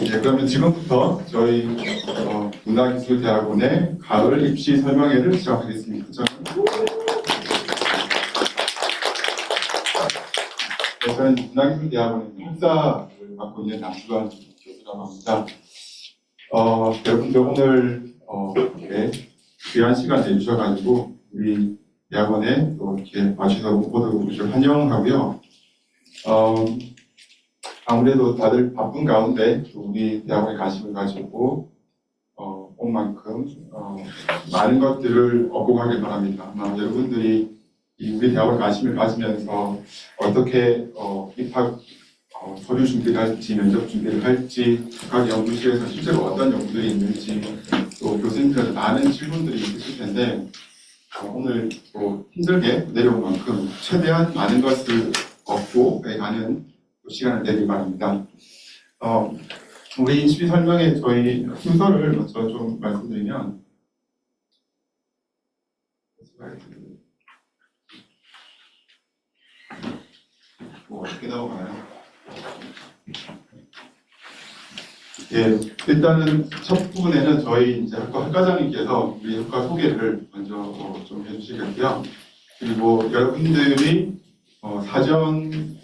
네, 그러면 지금부터 저희 문화기술대학원의 가을 입시 설명회를 시작하겠습니다. 저는 문화기술대학원의 학사를 맡고 있는 남주관 교수라고 합니다. 여러분들 오늘 이렇게 귀한 시간 내주셔가지고 우리 대학원에 또 이렇게 와주셔서 모두 환영하고요. 아무래도 다들 바쁜 가운데 우리 대학원에 관심을 가지고 온 만큼 많은 것들을 얻고 가길 바랍니다. 아마 여러분들이 우리 대학원에 관심을 가지면서 어떻게 입학 서류 준비를 할지, 면접 준비를 할지, 각 연구실에서 실제로 어떤 연구들이 있는지, 또 교수님들한테 많은 질문들이 있으실 텐데 오늘 힘들게 내려온 만큼 최대한 많은 것을 얻고 가는 시간을 내길 바랍니다. 우리 입시 설명회 저희 순서를 먼저 좀 말씀드리면 어떻게 나오나요? 예, 일단은 첫 부분에는 저희 이제 학과장님께서 우리 학과 소개를 먼저 좀 해주시겠고요. 그리고 여러분들이 사전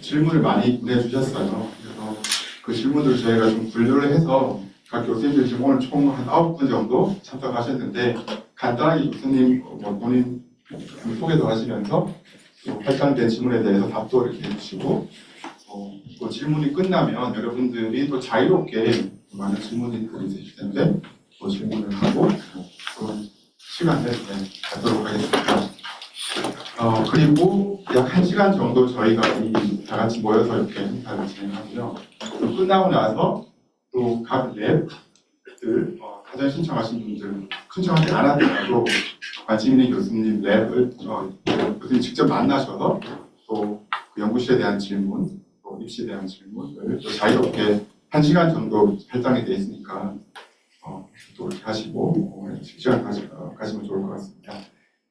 질문을 많이 보내주셨어요. 그래서 그 질문들을 저희가 좀 분류를 해서 각 교수님들 지금 오늘 총 한 9분 정도 참석하셨는데 간단하게 교수님 본인 소개도 하시면서 발간된 질문에 대해서 답도 이렇게 해주시고 또 질문이 끝나면 여러분들이 또 자유롭게 많은 질문들이 있으실 텐데 또 질문을 하고 그런 시간을 갖도록 하겠습니다. 그리고 약 1시간 정도 저희가 다 같이 모여서 이렇게 행사를 진행하고요. 또 끝나고 나서 또 각 랩들 사전 신청하신 분들 신청하지 않았더라도 관심 있는 교수님 랩을 교수님 직접 만나셔서 또 그 연구실에 대한 질문, 또 입시에 대한 질문을 또 자유롭게 1시간 정도 할당이 되어 있으니까 또 이렇게 하시고 시간 가시면 좋을 것 같습니다.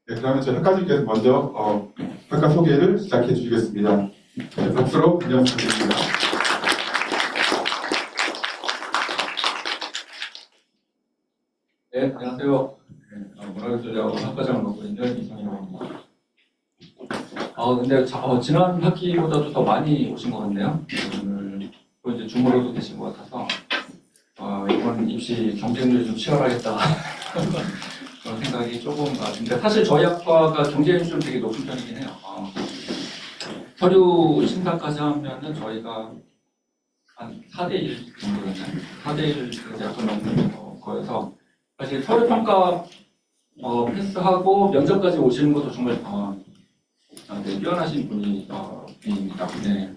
네, 그러면 저희 학과장님께서 먼저 학과 소개를 시작해 주시겠습니다. 네, 박수로 안녕 부탁드립니다. 네, 안녕하세요. 문화기술대학원 학과장을 맡고 있는 이성이라고 합니다. 근데 지난 학기보다도 더 많이 오신 것 같네요. 오늘 또 이제 줌으로도 되신 것 같아서 이번 입시 경쟁률이 좀 치열하겠다 그런 생각이 조금 드는데 사실 저희 학과가 경쟁률이 좀 되게 높은 편이긴 해요. 서류 심사까지 하면은 저희가 한 4대1 정도였나요? 4대1 약간 넘는 거여서 사실 서류 평가 패스하고 면접까지 오시는 것도 정말 네, 뛰어나신 분입니다. 네.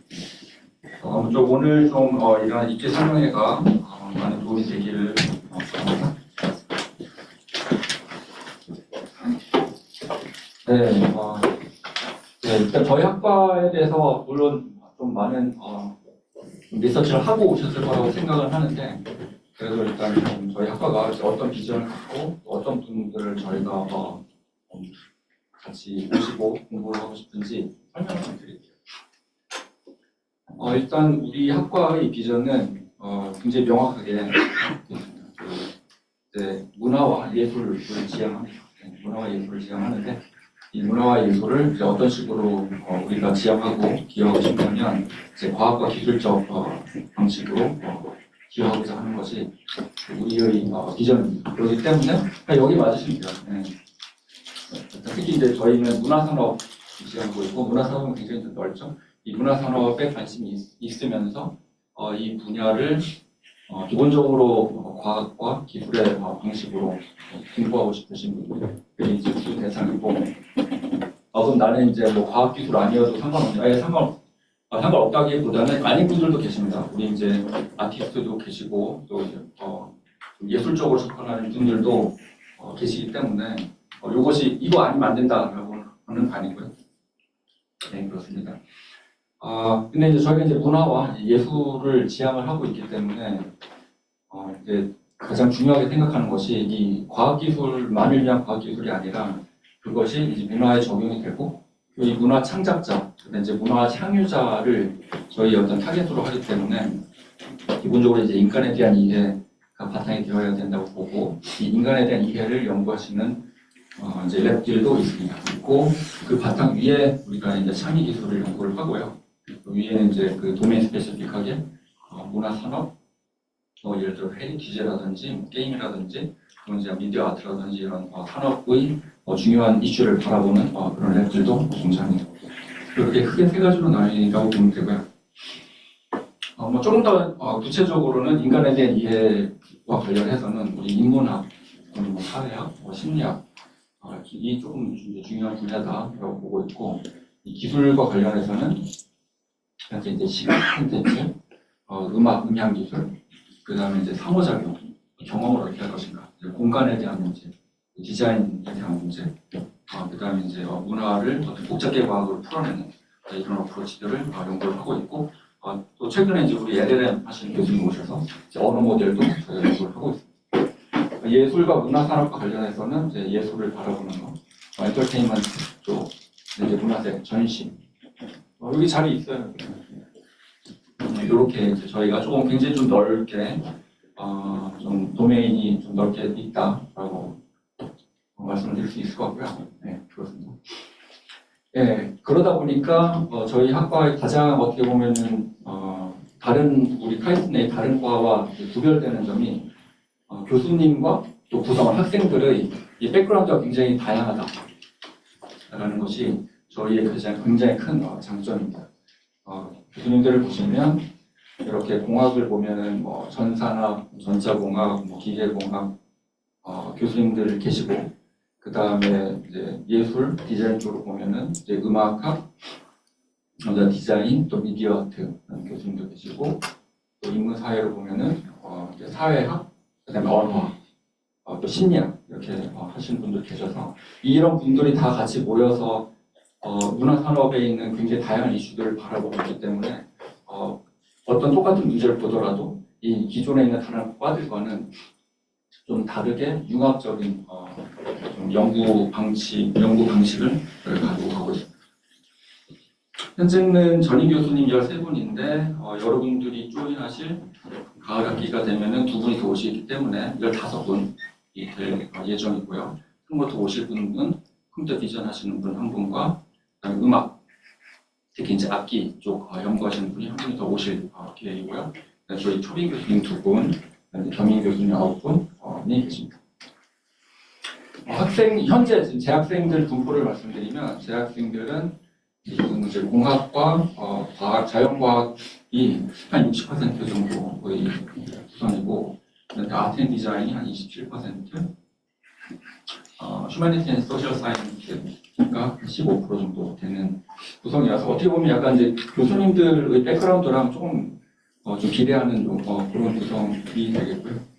아무쪼록 오늘 좀 이런 입시 설명회가 많은 도움이 되기를 바랍니다. 네, 일단 저희 학과에 대해서 물론 좀 많은 리서치를 하고 오셨을 거라고 생각을 하는데 그래도 일단 저희 학과가 어떤 비전을 갖고 어떤 분들을 저희가 같이 모시고 공부를 하고 싶은지 설명을 좀 드릴게요. 일단 우리 학과의 비전은 굉장히 명확하게 문화와 예술을 지향합니다. 문화와 예술을 지향하는데 이 문화와 예술을 이제 어떤 식으로 우리가 지향하고 기여하고 싶냐면 이제 과학과 기술적 방식으로 기여하고자 하는 것이 우리의 비전입니다. 그렇기 때문에 여기 맞으시면 돼요. 네. 특히 이제 저희는 문화산업 지향하고 있고 문화산업은 굉장히 좀 넓죠. 이 문화산업에 관심이 있으면서 이 분야를 기본적으로 과학과 기술의 방식으로 공부하고 싶으신 분들이 이제 주 대상이고 그럼 나는 이제 뭐 과학기술 아니어도 상관없냐? 상관없다기보다는 아닌 분들도 계십니다. 우리 이제 아티스트도 계시고 또 이제 예술적으로 접근하는 분들도 계시기 때문에 이것이 이거 아니면 안 된다라고 하는 거 아니고요. 네, 그렇습니다. 근데 이제 저희가 이제 문화와 예술을 지향을 하고 있기 때문에 이제 가장 중요하게 생각하는 것이 이 과학기술만을 위한 과학기술이 아니라 그것이 이제 문화에 적용이 되고 이 문화 창작자, 이제 문화 향유자를 저희 어떤 타겟으로 하기 때문에 기본적으로 이제 인간에 대한 이해가 바탕이 되어야 된다고 보고 이 인간에 대한 이해를 연구하시는 이제 랩들도 있습니다. 있고 그 바탕 위에 우리가 이제 창의 기술을 연구를 하고요. 그 위에는 이제 그 도메인 스페시픽하게 문화 산업, 예를 들어 헤리티지라든지 게임이라든지 또는 이제 미디어 아트라든지 이런 산업의 중요한 이슈를 바라보는 그런 랩들도 동작합니다. 이렇게 크게 세 가지로 나뉘다고 보면 되고요. 뭐 조금 더 구체적으로는 인간에 대한 이해와 관련해서는 우리 인문학, 또는 뭐 사회학, 심리학 이 조금 중요한 분야다라고 보고 있고 이 기술과 관련해서는 현재 이제 시각 콘텐츠, 음악, 음향 기술, 그 다음에 이제 상호작용, 경험을 어떻게 할 것인가, 공간에 대한 문제, 디자인에 대한 문제, 그 다음에 이제 문화를 어떤 복잡계 과학으로 풀어내는 이런 어프로치들을 연구를 하고 있고 또 최근에 이제 우리 LLM 하시는 교수님 오셔서 이제 언어 모델도 저희가 연구를 하고 있습니다. 예술과 문화 산업과 관련해서는 이제 예술을 바라보는 거, 엔터테인먼트 쪽, 이제 문화재, 전시 여기 자리 있어요. 이렇게 이제 저희가 조금 굉장히 좀 넓게 좀 도메인이 좀 넓게 있다라고 말씀을 드릴 수 있을 것 같고요. 네, 그렇습니다. 네, 그러다 보니까 저희 학과의 가장 어떻게 보면은 다른 우리 카이스트의 다른 과와 구별되는 점이 교수님과 또 구성원 학생들의 이 백그라운드가 굉장히 다양하다라는 것이 저희의 굉장히 큰 장점입니다. 교수님들을 보시면 이렇게 공학을 보면은 뭐 전산학, 전자공학, 뭐 기계공학 교수님들 계시고 그 다음에 이제 예술 디자인 쪽으로 보면은 이제 음악학, 디자인 또 미디어 아트 교수님도 계시고 또 인문사회로 보면은 이제 사회학, 그다음에 언어학, 또 심리학 이렇게 하시는 분들 계셔서 이런 분들이 다 같이 모여서 문화 산업에 있는 굉장히 다양한 이슈들을 바라보고 있기 때문에 어떤 똑같은 문제를 보더라도 이 기존에 있는 다른 과들과는 좀 다르게 융합적인 좀 연구 방식을 가지고 가고 있습니다. 현재는 전임 교수님 13분인데 여러분들이 조인하실 가을 학기가 되면은 2분이 더 오시기 때문에 15분이 될 예정이고요. 한 번 더 오실 분은 컴퓨터 디자인 하시는 분 한 분과 그다음에 음악, 특히 이제 악기 쪽 연구하시는 분이 한 분이 더 오실 계획이고요. 저희 초빙 교수님 2분, 겸임 교수님 9분이 계십니다. 현재 지금 재학생들 분포를 말씀드리면 재학생들은 지금 이제 공학과 과학, 자연과학이 한 60% 정도의 구성이고, 아트 앤 디자인이 한 27%, 휴머니티 앤 소셜 사이언스가 15% 정도 되는 구성이라서 어떻게 보면 약간 이제 교수님들의 백그라운드랑 조금 좀 기대하는 그런 구성이 되겠고요.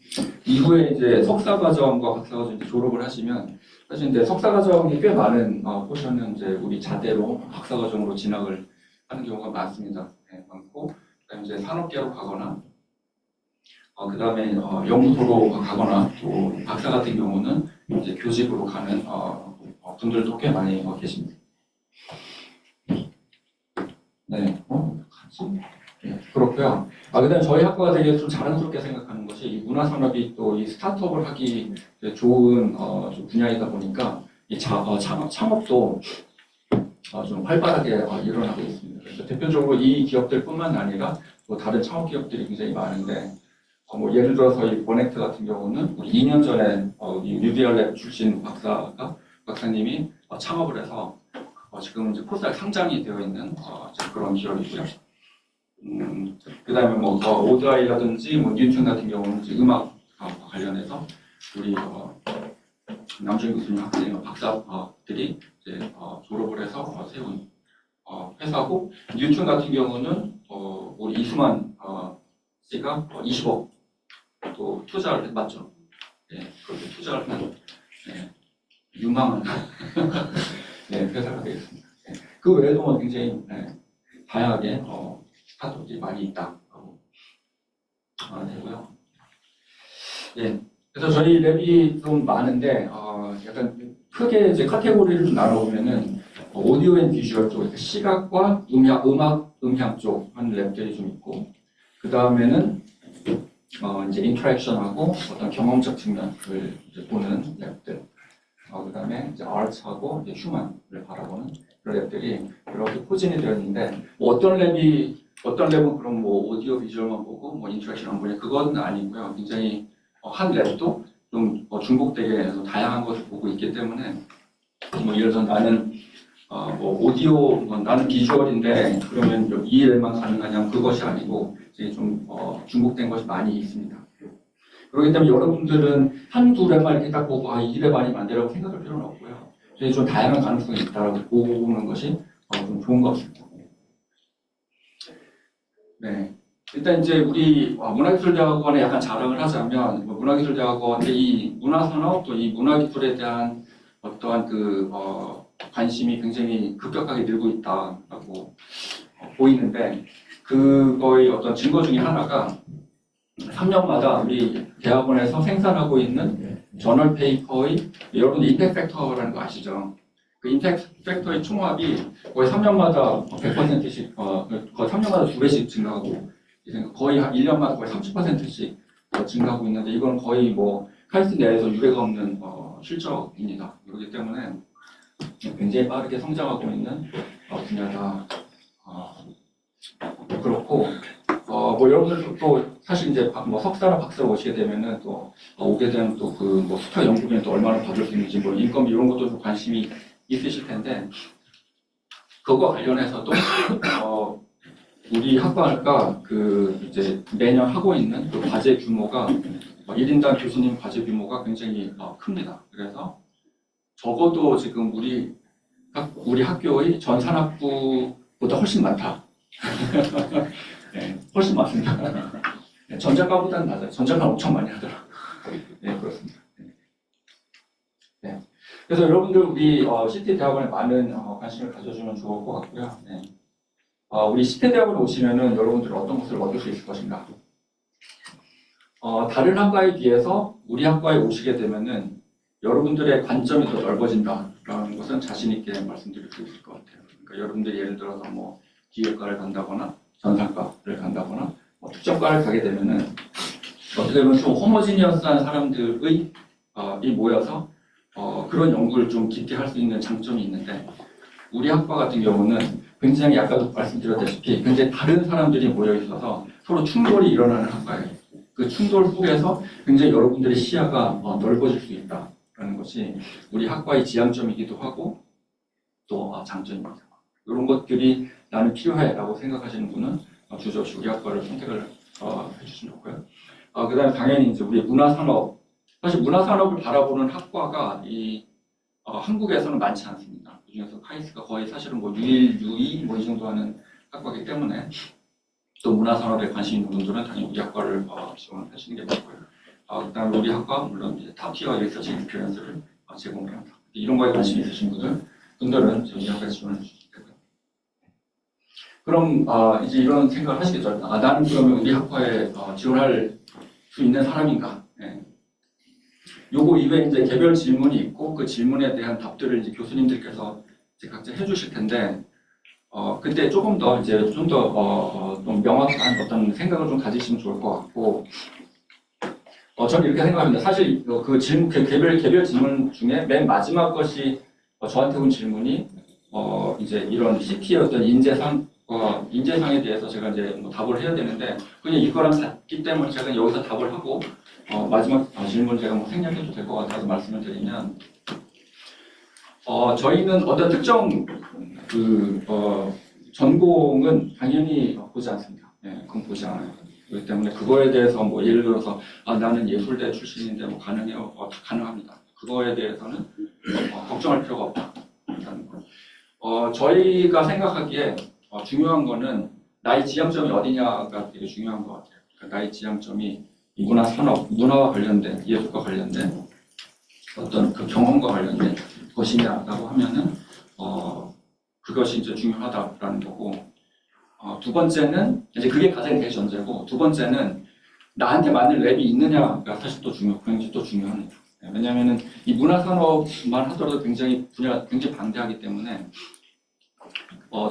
이후에 이제 석사과정과 박사과정 졸업을 하시면 사실 이제 석사과정이 꽤 많은 포션은 이제 우리 자대로 박사과정으로 진학을 하는 경우가 많습니다. 네, 많고 그다음에 이제 산업계로 가거나 그 다음에 연구소로 가거나 또 박사 같은 경우는 이제 교직으로 가는 분들도 꽤 많이 계십니다. 네, 네, 그렇고요. 그다음에 저희 학과가 되게 좀 자랑스럽게 생각하는 것이 이 문화산업이 또 이 스타트업을 하기 좋은 좀 분야이다 보니까 이 창업도 좀 활발하게 일어나고 있습니다. 그래서 대표적으로 이 기업들뿐만 아니라 또 다른 창업 기업들이 굉장히 많은데 뭐 예를 들어서 이 버넥트 같은 경우는 2년 전에 뉴디얼랩 출신 박사님이 창업을 해서 지금 이제 코스닥 상장이 되어 있는 그런 기업이고요. 그다음에 뭐 오드아이라든지 뭐 뉴튼 같은 경우는 이제 음악 관련해서 우리 남준 교수님 학생 박사들이 이제 졸업을 해서 세운 회사고, 뉴튼 같은 경우는 우리 이수만 씨가 20억 또 투자를 해봤죠. 네, 그렇게 투자를 한 유망한 네, 회사가 되겠습니다. 네, 그 외에도 굉장히 다양하게 스타트업들이 많이 있다고 되고요. 예, 그래서 저희 랩이 좀 많은데 약간 크게 이제 카테고리를 좀 나눠보면은 오디오 앤 비주얼 쪽, 시각과 음악, 음향 쪽 하는 랩들이 좀 있고, 그 다음에는 이제 인터랙션하고 어떤 경험적 측면을 이제 보는 랩들. 그 다음에 이제 아트하고 이제 휴먼을 바라보는 그런 랩들이 이렇게 포진이 되어 있는데 어떤 랩은 그럼 뭐 오디오 비주얼만 보고 뭐 인터랙션 안 보냐 그건 아니고요. 굉장히 한 랩도 좀 중복되게 다양한 것을 보고 있기 때문에 뭐 예를 들어 나는 뭐 오디오 나는 비주얼인데 그러면 이 랩만 가능하냐면 그것이 아니고 이제 좀 중복된 것이 많이 있습니다. 그렇기 때문에 여러분들은 한두 랩만 이렇게 딱 보고 이 랩 아니면 안 되라고 생각할 필요는 없고요. 저희 좀 다양한 가능성이 있다라고 보는 것이 좀 좋은 것 같습니다. 네. 일단 이제 우리 문화기술대학원에 약간 자랑을 하자면 문화기술대학원의 이 문화산업 또 이 문화기술에 대한 어떠한 관심이 굉장히 급격하게 늘고 있다라고 보이는데 그거의 어떤 증거 중에 하나가 3년마다 우리 대학원에서 생산하고 있는 저널 페이퍼의 여러분들 임팩트 팩터라는 거 아시죠? 그 임팩트 팩터의 총합이 거의 3년마다 100%씩 거의 3년마다 2배씩 증가하고 거의 한 1년마다 거의 30%씩 증가하고 있는데 이건 거의 뭐 카이스트 내에서 유례가 없는 실적입니다. 그렇기 때문에 굉장히 빠르게 성장하고 있는 분야다. 그렇고 뭐 여러분들 또 사실 이제 뭐 석사나 박사로 오시게 되면은 또 오게 되면 또 그 뭐 수탁 연구비는 또 얼마나 받을 수 있는지 뭐 인건비 이런 것도 좀 관심이 있으실 텐데 그거와 관련해서도 우리 학과가 그 이제 매년 하고 있는 그 과제 규모가 1인당 교수님 과제 규모가 굉장히 큽니다. 그래서 적어도 지금 우리 학교의 전 산학부보다 훨씬 많다. 네, 훨씬 많습니다. 네, 전작가보다는 낮아요. 전작가 엄청 많이 하더라고요. 네, 그렇습니다. 네. 그래서 여러분들 우리 CT 대학원에 많은 관심을 가져주면 좋을 것 같고요. 네. 우리 CT 대학원에 오시면은 여러분들이 어떤 것을 얻을 수 있을 것인가? 다른 학과에 비해서 우리 학과에 오시게 되면은 여러분들의 관점이 더 넓어진다라는 것은 자신 있게 말씀드릴 수 있을 것 같아요. 그러니까 여러분들이 예를 들어서 뭐 기획과를 간다거나 전산과를 간다거나 특정과를 가게 되면은 어떻게 보면 좀 호모지니어스한 사람들의 이 모여서 그런 연구를 좀 깊게 할 수 있는 장점이 있는데 우리 학과 같은 경우는 굉장히 아까도 말씀드렸다시피 굉장히 다른 사람들이 모여 있어서 서로 충돌이 일어나는 학과예요. 그 충돌 속에서 굉장히 여러분들의 시야가 넓어질 수 있다라는 것이 우리 학과의 지향점이기도 하고 또 장점입니다. 이런 것들이 나는 필요해라고 생각하시는 분은 주저없이 우리 학과를 선택을 해주시면 좋고요. 그 다음에 당연히 이제 우리 문화산업, 사실 문화산업을 바라보는 학과가 한국에서는 많지 않습니다. 그 중에서 카이스트가 거의 사실은 뭐 유이 뭐 이 정도 하는 학과이기 때문에 또 문화산업에 관심 있는 분들은 당연히 우리 학과를 지원하시는 게 맞고요. 그 다음에 우리 학과 물론 이제 탑티어 리서치 인플루언스를 제공합니다. 이런 거에 관심 있으신 분들은 저희 학과에 지원해 주시기 때문에. 그럼 이제 이런 생각을 하시겠죠. 나는 그러면 우리 학과에 지원할 수 있는 사람인가? 네. 요거 이외에 이제 개별 질문이 있고 그 질문에 대한 답들을 이제 교수님들께서 이제 각자 해주실 텐데 그때 조금 더 이제 좀 더 좀 명확한 어떤 생각을 좀 가지시면 좋을 것 같고 저는 이렇게 생각합니다. 사실 그 질문 개별 질문 중에 맨 마지막 것이 저한테 온 질문이 이제 이런 CT의 어떤 인재상에 대해서 제가 이제 뭐 답을 해야 되는데 그냥 이거랑 같기 때문에 제가 여기서 답을 하고 마지막 질문 제가 뭐 생략해도 될 것 같아서 말씀을 드리면 저희는 어떤 특정 전공은 당연히 보지 않습니다. 네, 그건 보지 않아요. 그렇기 때문에 그거에 대해서 뭐 예를 들어서 나는 예술대 출신인데 뭐 가능해요? 가능합니다. 그거에 대해서는 걱정할 필요가 없다. 저희가 생각하기에 중요한 거는 나의 지향점이 어디냐가 되게 중요한 것 같아요. 그러니까 나의 지향점이 이 문화산업, 문화와 관련된, 예술과 관련된 어떤 그 경험과 관련된 것이냐라고 하면은 그것이 이제 중요하다라는 거고 두 번째는 이제 그게 가장 대전제고 두 번째는 나한테 맞는 랩이 있느냐가 사실 또 굉장히 또 중요합니다. 왜냐하면은 이 문화산업만 하더라도 분야가 굉장히 방대하기 때문에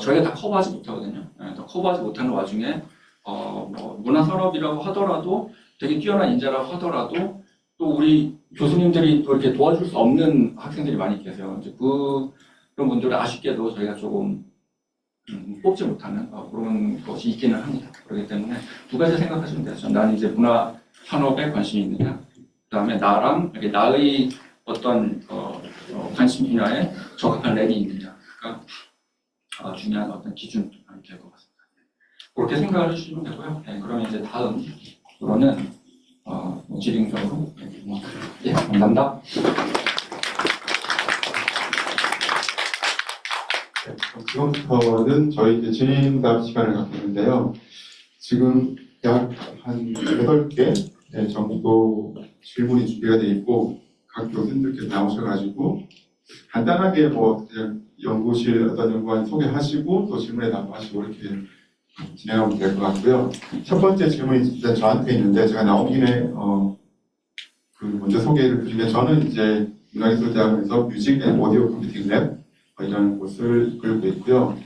저희가 다 커버하지 못하거든요. 다 커버하지 못하는 와중에 뭐 문화산업이라고 하더라도 되게 뛰어난 인재라고 하더라도 또 우리 교수님들이 또 이렇게 도와줄 수 없는 학생들이 많이 계세요. 이제 그런 분들은 아쉽게도 저희가 조금 뽑지 못하는 그런 것이 있기는 합니다. 그렇기 때문에 두 가지 생각하시면 돼요. 나는 이제 문화 산업에 관심이 있느냐, 그 다음에 나랑 이렇게 나의 어떤 관심 분야에 적합한 랩이 있느냐가 중요한 어떤 기준이 될 것 같습니다. 그렇게 생각을 해주시면 되고요. 네, 그러면 이제 다음으로는 질의응답으로 예, 감사합니다. 네, 그럼 지금부터는 저희 이제 질의응답 시간을 갖겠는데요. 지금 약 한 8개 정도 질문이 준비가 되어 있고 각 교수님들께서 나오셔가지고 간단하게 뭐 그냥 연구실 어떤 연구원 소개하시고 또 질문에 답하시고 이렇게 진행하면 될 것 같고요. 첫 번째 질문이 이제 저한테 있는데 제가 나온 김에 먼저 소개를 드리면 저는 이제 문화예술대학원에서 뮤직 앤 오디오 컴퓨팅 랩 이런 곳을 끌고 있고요.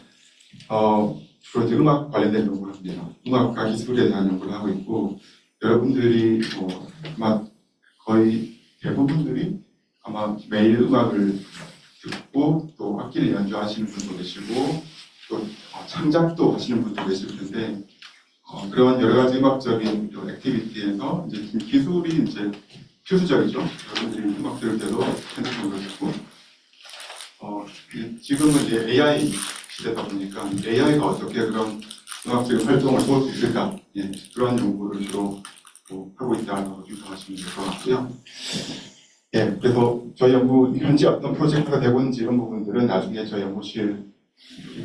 주로 이제 음악 관련된 연구를 합니다. 음악과 기술에 대한 연구를 하고 있고 여러분들이 아마 거의 대부분들이 아마 매일 음악을 듣고 또 악기를 연주하시는 분도 계시고 또 창작도 하시는 분도 계실 텐데 그런 여러 가지 음악적인 액티비티에서 이제 기술이 이제 필수적이죠. 여러분들이 음악 들을 때도 핸드폰으로 듣고 지금은 이제 AI 시대다 보니까 AI가 어떻게 그런 음악적인 활동을 도울 수 있을까 그런 연구를 주로 하고 있다고 생각하시면 될 것 같고요. 예, 그래서 저희 연구 현재 어떤 프로젝트가 되고 있는지 이런 부분들은 나중에 저희 연구실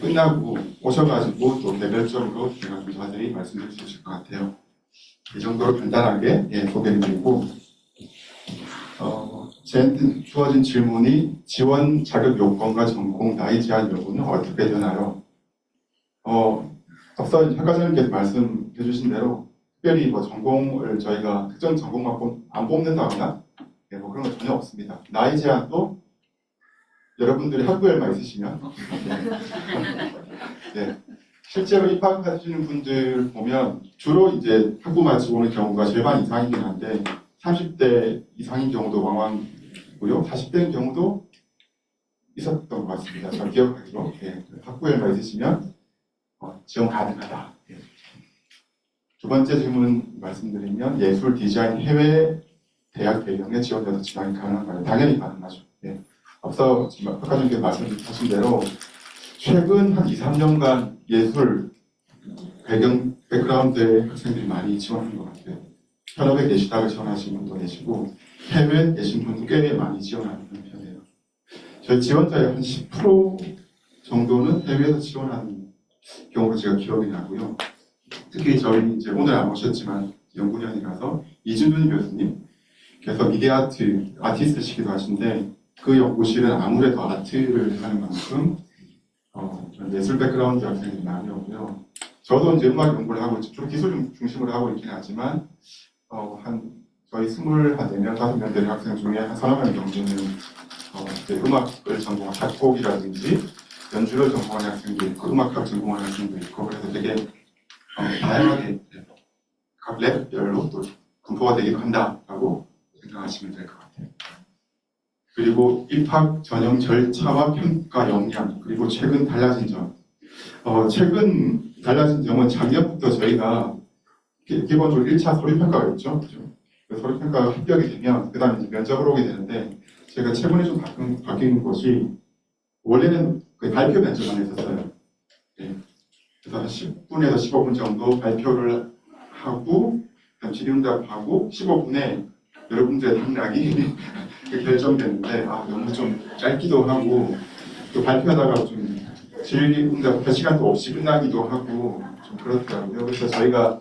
끝나고 오셔가지고 또 개별적으로 제가 좀 자세히 말씀드릴 수 있을 것 같아요. 이 정도로 간단하게 소개를 드리고 저한테 주어진 질문이 지원 자격 요건과 전공 나이 제한 여부는 어떻게 되나요? 앞서 학과장님께서 말씀해 주신 대로 특별히 뭐 전공을 저희가 특정 전공만 안 뽑는다거나 뭐 그런 건 전혀 없습니다. 나이 제한도 여러분들이 학부열만 있으시면 실제로 입학하시는 분들 보면 주로 이제 학부 마치고 오는 경우가 절반 이상이긴 한데 30대 이상인 경우도 왕왕이고요. 40대인 경우도 있었던 것 같습니다. 저 기억하기로 학부열만 있으시면 지원 가능하다. 두 번째 질문 말씀드리면 예술 디자인 해외 대학 배경에 지원돼서 지원이 가능한가요? 당연히 가능하죠. 앞서 학과장님께서 말씀하신 대로 최근 한 2, 3년간 예술 백그라운드의 학생들이 많이 지원한 것 같아요. 현업에 계시다가 지원하신 분도 계시고 해외에 계신 분도 꽤 많이 지원하는 편이에요. 저희 지원자의 한 10% 정도는 해외에서 지원하는 경우로 제가 기억이 나고요. 특히 저희 이제 오늘 안 오셨지만 연구년이라서 이준준 교수님께서 미디어 아티스트시기도 하신데 그 연구실은 아무래도 아트를 하는 만큼 예술 백그라운드 학생들이 많이 오고요. 저도 이제 음악 연구를 하고 주로 기술 중심으로 하고 있긴 하지만 저희 24명, 5명 되는 학생 중에 한 3명 정도는 음악을 전공한 작곡이라든지 연주를 전공하는 학생도 있고 음악학 전공하는 학생도 있고 그래서 되게 다양하게 각 랩별로 또 분포가 되기도 한다라고 생각하시면 될 것 같아요. 그리고 입학 전형 절차와 평가 역량 그리고 최근 달라진 점 최근 달라진 점은 작년부터 저희가 기본적으로 1차 서류평가가 있죠. 그 서류평가가 합격이 되면 그 다음에 면접으로 오게 되는데 제가 최근에 좀 바뀐 것이 원래는 발표 면접만 했었어요. 그래서 한 10분에서 15분 정도 발표를 하고 질의응답하고 15분에 여러분들의 당락이 결정됐는데 너무 좀 짧기도 하고 또 발표하다가 좀 질의응답 시간도 없이 끝나기도 하고 좀 그렇더라고요. 그래서 저희가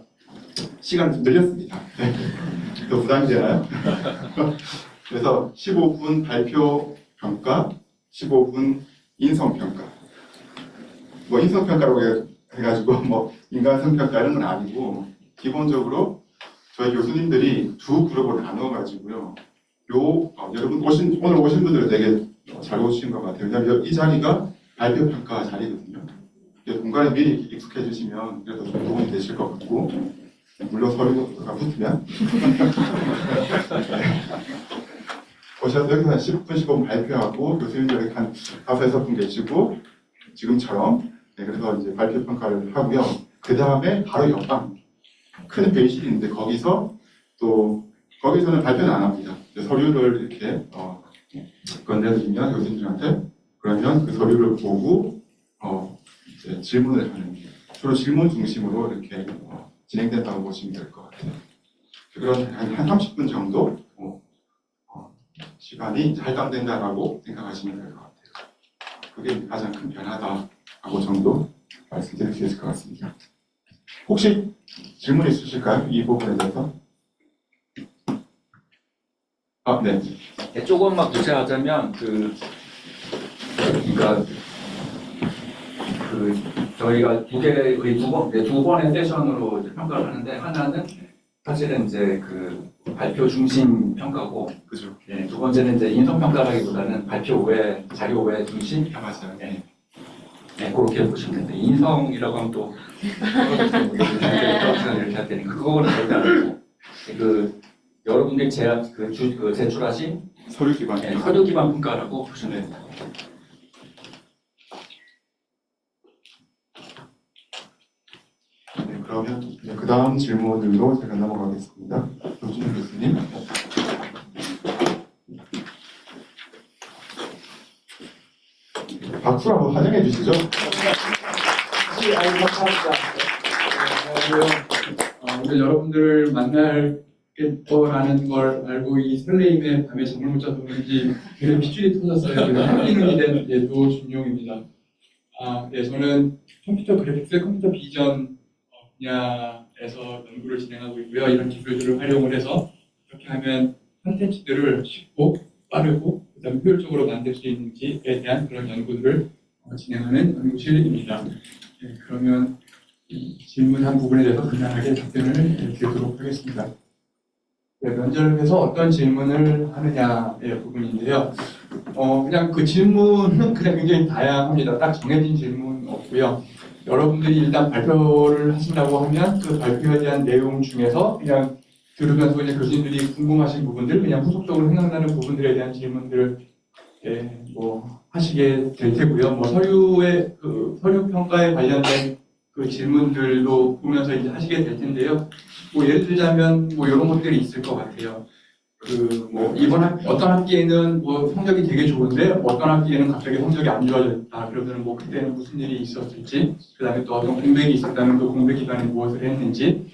시간을 좀 늘렸습니다. 또 부담이 되나요? 그래서 15분 발표 평가, 15분 인성 평가. 뭐 인성 평가라고 해가지고 뭐 인간 성평가 이런 건 아니고 기본적으로 저희 교수님들이 두 그룹으로 나눠가지고요. 여러분 오늘 오신 분들은 되게 잘 오신 것 같아요. 왜냐하면 이 자리가 발표 평가 자리거든요. 공간에 미리 익숙해 주시면 그래도 좀 도움이 되실 것 같고, 물론 서류가 붙으면 오셔서 여기서 한 10분, 15분 발표하고 교수님들이 한 5-6분 계시고 지금처럼 그래서 이제 발표 평가를 하고요. 그 다음에 바로 옆방 큰 회의실이 있는데 거기서는 발표는 안 합니다. 서류를 이렇게 건네드리면 교수님들한테 그러면 그 서류를 보고 이제 질문을 하는 주로 질문 중심으로 이렇게 진행된다고 보시면 될 것 같아요. 그런 한 30분 정도 시간이 이제 할당된다라고 생각하시면 될 것 같아요. 그게 가장 큰 변화다라고 정도 말씀드릴 수 있을 것 같습니다. 혹시 질문 있으실까요? 이 부분에 대해서? 네. 네, 조금만 구체하자면 그러니까 저희가 두 번의 세션으로 이제 평가를 하는데 하나는 사실은 이제 그 발표 중심 평가고, 그죠. 네, 두 번째는 이제 인성 평가라기보다는 발표 외 자료 외 중심. 맞아요. 네, 그렇게 보시면 되는데 인성이라고 하면 또 이렇게 할 때는 그거는 절대 안 하고 여러분들이 제출하신 서류 기반. 서류 기반 평가라고 보시면 됩니다. 네, 그러면 그 다음 질문으로 제가 넘어가겠습니다. 조준희 교수님. 박수로 한번 환영해 주시죠. 감사합니다. 오늘 여러분들을 만날 거라는 걸 알고 이 설레임의 밤에 잠을 못 자서 그런지 되게 핏줄이 터졌어요. 그래서 한기눈이 된 노준용입니다. 저는 컴퓨터 그래픽스, 컴퓨터 비전 분야에서 연구를 진행하고 있고요. 이런 기술들을 활용을 해서 어떻게 하면 콘텐츠들을 쉽고 빠르고 그다음에 효율적으로 만들 수 있는지에 대한 그런 연구들을 진행하는 연구실입니다. 그러면 이 질문한 부분에 대해서 간단하게 답변을 드리도록 하겠습니다. 면접에서 어떤 질문을 하느냐의 부분인데요. 그냥 그 질문은 그냥 굉장히 다양합니다. 딱 정해진 질문 없고요. 여러분들이 일단 발표를 하신다고 하면 그 발표에 대한 내용 중에서 그냥 들으면서 이제 교수님들이 궁금하신 부분들, 그냥 후속적으로 생각나는 부분들에 대한 질문들을 하시게 될 테고요. 서류 평가에 관련된 그 질문들도 보면서 이제 하시게 될 텐데요. 예를 들자면 이런 것들이 있을 것 같아요. 이번 어떤 학기에는 성적이 되게 좋은데 어떤 학기에는 갑자기 성적이 안 좋아졌다. 그러면 그때는 무슨 일이 있었을지, 그 다음에 또 어떤 공백이 있었다면 그 공백 기간에 무엇을 했는지,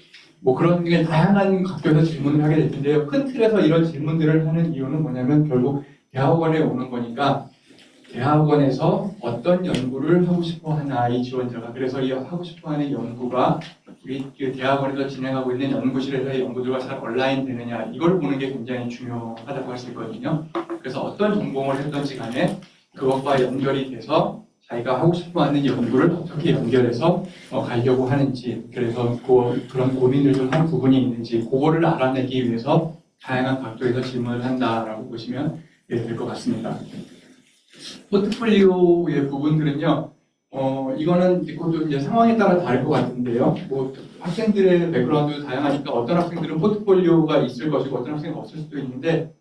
그런 게 다양한 각도에서 질문을 하게 될 텐데요. 큰 틀에서 이런 질문들을 하는 이유는 뭐냐면 결국 대학원에 오는 거니까 대학원에서 어떤 연구를 하고 싶어 하나, 이 지원자가. 그래서 이 하고 싶어 하는 연구가 우리 대학원에서 진행하고 있는 연구실에서의 연구들과 잘 온라인 되느냐, 이걸 보는 게 굉장히 중요하다고 할 수 있거든요. 그래서 어떤 전공을 했던지 간에 그것과 연결이 돼서 자기가 하고 싶어 하는 연구를 어떻게 연결해서 가려고 하는지, 그래서 그런 고민을 좀 한 부분이 있는지, 그거를 알아내기 위해서 다양한 각도에서 질문을 한다라고 보시면 될 것 같습니다. 포트폴리오의 부분들은요, 이거는 그것도 이제 상황에 따라 다를 것 같은데요. 학생들의 백그라운드도 다양하니까 어떤 학생들은 포트폴리오가 있을 것이고 어떤 학생은 없을 수도 있는데,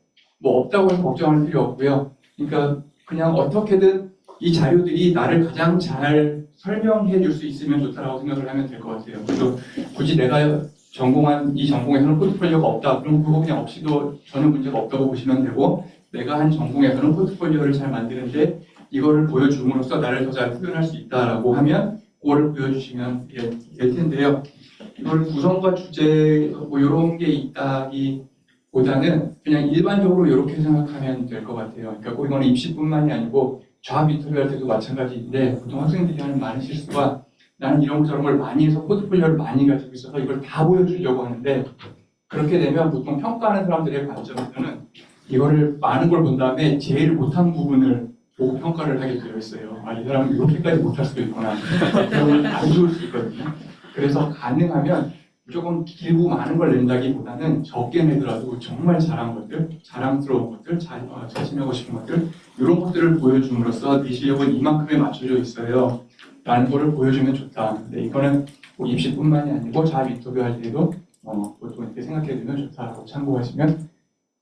없다고 해서 걱정할 필요 없고요. 그러니까 그냥 어떻게든 이 자료들이 나를 가장 잘 설명해 줄 수 있으면 좋다라고 생각을 하면 될 것 같아요. 그래서 굳이 내가 전공한 이 전공에서는 포트폴리오가 없다. 그럼 그거 그냥 없이도 전혀 문제가 없다고 보시면 되고, 내가 한 전공에서는 포트폴리오를 잘 만드는데 이거를 보여줌으로써 나를 더 잘 표현할 수 있다라고 하면 그거를 보여주시면 될 텐데요. 이걸 구성과 주제 이런 게 있다기보다는 그냥 일반적으로 이렇게 생각하면 될 것 같아요. 그러니까 이거는 입시뿐만이 아니고 조합 인터뷰할 때도 마찬가지인데, 보통 학생들이 하는 많은 실수가 나는 이런 저런 걸 많이 해서 포트폴리오를 많이 가지고 있어서 이걸 다 보여주려고 하는데, 그렇게 되면 보통 평가하는 사람들의 관점에서는 이거를 많은 걸 본 다음에 제일 못한 부분을 보고 평가를 하게 되어 있어요. 이 사람은 이렇게까지 못할 수도 있구나. 그러면 안 좋을 수 있거든요. 그래서 가능하면 조금 길고 많은 걸 낸다기보다는 적게 내더라도 정말 잘한 것들, 자랑스러운 것들, 자신하고 싶은 것들, 이런 것들을 보여줌으로써 네 실력은 이만큼에 맞춰져 있어요 라는 거를 보여주면 좋다. 근데 이거는 뭐 입시뿐만이 아니고 자아 인터뷰할 때도 보통 이렇게 생각해두면 좋다라고 참고하시면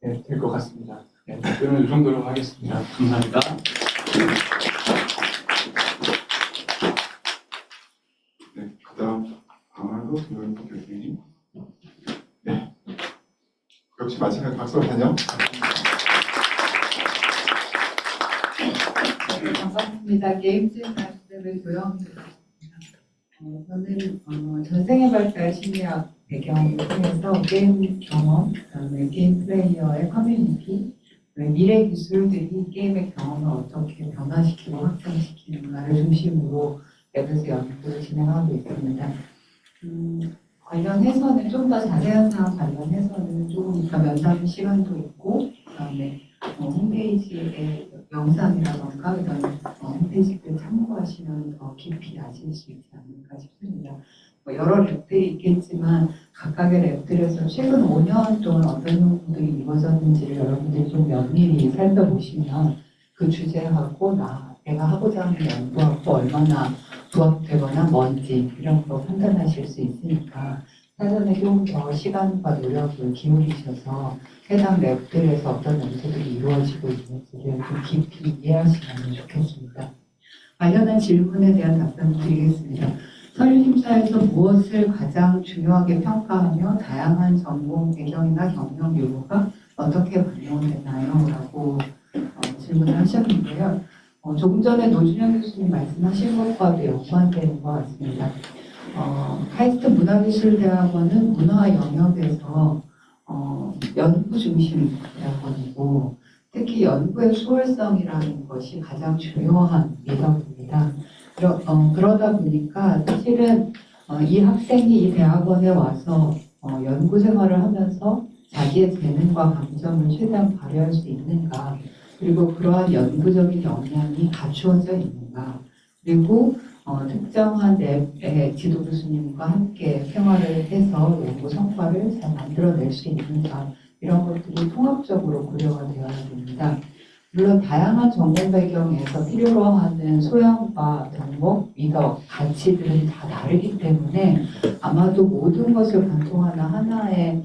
될 것 같습니다. 네, 답변은 이 정도로 하겠습니다. 감사합니다. 네, 그다음 강화로 김영표 교수님. 네, 역시 마찬가지 박수로 환영. 반갑습니다. 게임즈 말씀을 조영입니다. 저는 전생의 발달 심리학 배경을 통해서 게임 경험, 그다음에 게임 플레이어의 커뮤니티, 미래 기술들이 게임의 경험을 어떻게 변화시키고 확장시키는가를 중심으로 랩에서 연구를 진행하고 있습니다. 관련해서는 좀 더 자세한 사항 관련해서는 조금 더 면담 시간도 있고, 그다음에 홈페이지에 영상이라던가 그다음에 홈페이지를 참고하시면 더 깊이 아실 수 있지 않을까 싶습니다. 여러 랩들이 있겠지만 각각의 랩들에서 최근 5년 동안 어떤 연구들이 이루어졌는지를 여러분들이 좀 면밀히 살펴보시면 그 주제하고 내가 하고자 하는 연구하고 얼마나 부합되거나 뭔지 이런 거 판단하실 수 있으니까 사전에 좀 더 시간과 노력을 기울이셔서 해당 랩들에서 어떤 연구들이 이루어지고 있는지를 좀 깊이 이해하시면 좋겠습니다. 관련한 질문에 대한 답변 드리겠습니다. 서류 심사에서 무엇을 가장 중요하게 평가하며 다양한 전공 배경이나 경력 요구가 어떻게 반영되나요? 라고 질문을 하셨는데요. 조금 전에 노준현 교수님 말씀하신 것과도 연관되는 것 같습니다. 카이스트 문화기술대학원은 문화 영역에서 연구 중심 대학원이고 특히 연구의 수월성이라는 것이 가장 중요한 미덕입니다. 그러다 보니까 사실은 이 학생이 이 대학원에 와서 연구 생활을 하면서 자기의 재능과 강점을 최대한 발휘할 수 있는가, 그리고 그러한 연구적인 역량이 갖추어져 있는가, 그리고 특정한 랩의 지도 교수님과 함께 생활을 해서 연구 성과를 잘 만들어낼 수 있는가, 이런 것들이 통합적으로 고려가 되어야 됩니다. 물론 다양한 전공 배경에서 필요로 하는 소양과 덕목, 미덕, 가치들은 다 다르기 때문에 아마도 모든 것을 관통하는 하나의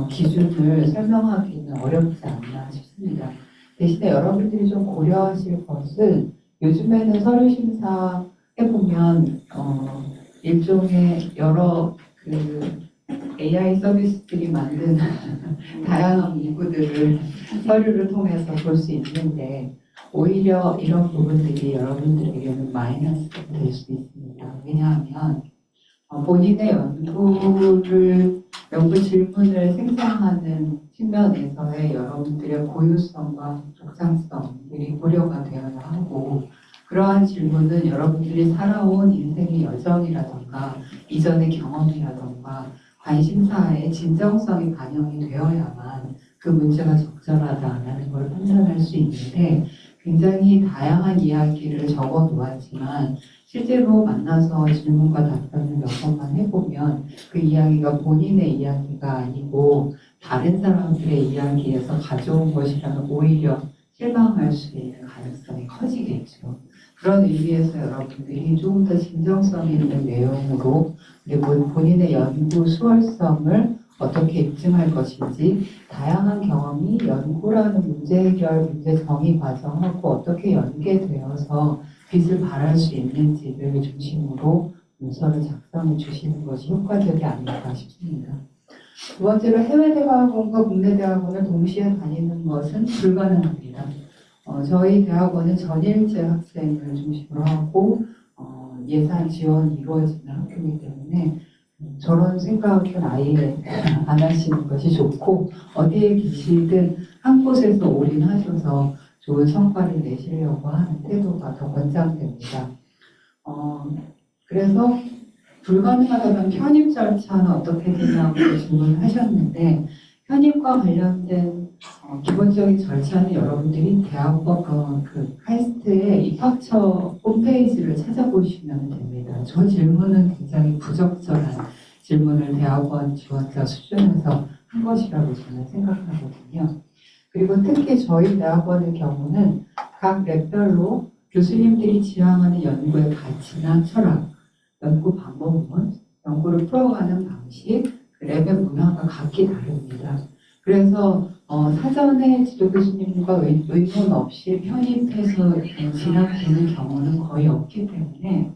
기준을 설명하기는 어렵지 않나 싶습니다. 대신에 여러분들이 좀 고려하실 것은 요즘에는 서류 심사 해보면 일종의 여러 AI 서비스들이 만든 다양한 문구들을 서류를 통해서 볼 수 있는데 오히려 이런 부분들이 여러분들에게는 마이너스가 될 수 있습니다. 왜냐하면 본인의 연구 질문을 생성하는 측면에서의 여러분들의 고유성과 독창성들이 고려가 되어야 하고, 그러한 질문은 여러분들이 살아온 인생의 여정이라던가 이전의 경험이라던가 관심사의 진정성이 반영이 되어야만 그 문제가 적절하다라는 걸 판단할 수 있는데, 굉장히 다양한 이야기를 적어 놓았지만 실제로 만나서 질문과 답변을 몇 번만 해보면 그 이야기가 본인의 이야기가 아니고 다른 사람들의 이야기에서 가져온 것이라면 오히려 실망할 수 있는 가능성이 커지겠죠. 그런 의미에서 여러분들이 조금 더 진정성 있는 내용으로, 그리고 본인의 연구 수월성을 어떻게 입증할 것인지, 다양한 경험이 연구라는 문제 해결, 문제 정의 과정하고 어떻게 연계되어서 빛을 발할 수 있는지를 중심으로 문서를 작성해 주시는 것이 효과적이 아닐까 싶습니다. 두 번째로 해외 대학원과 국내 대학원을 동시에 다니는 것은 불가능합니다. 저희 대학원은 전일제 학생을 중심으로 하고 예산 지원이 이루어지는 학교이기 때문에 저런 생각은 아예 안 하시는 것이 좋고, 어디에 계시든 한 곳에서 올인하셔서 좋은 성과를 내시려고 하는 태도가 더 권장됩니다. 그래서 불가능하다면 편입 절차는 어떻게 되냐고 질문을 하셨는데, 편입과 관련된 기본적인 절차는 여러분들이 대학원 카이스트의 입학처 홈페이지를 찾아보시면 됩니다. 저 질문은 굉장히 부적절한 질문을 대학원 지원자 수준에서 한 것이라고 저는 생각하거든요. 그리고 특히 저희 대학원의 경우는 각 랩별로 교수님들이 지향하는 연구의 가치나 철학, 연구 방법론, 연구를 풀어가는 방식, 그 랩의 문화가 각기 다릅니다. 그래서 사전에 지도 교수님과 의논 없이 편입해서 진학되는 경우는 거의 없기 때문에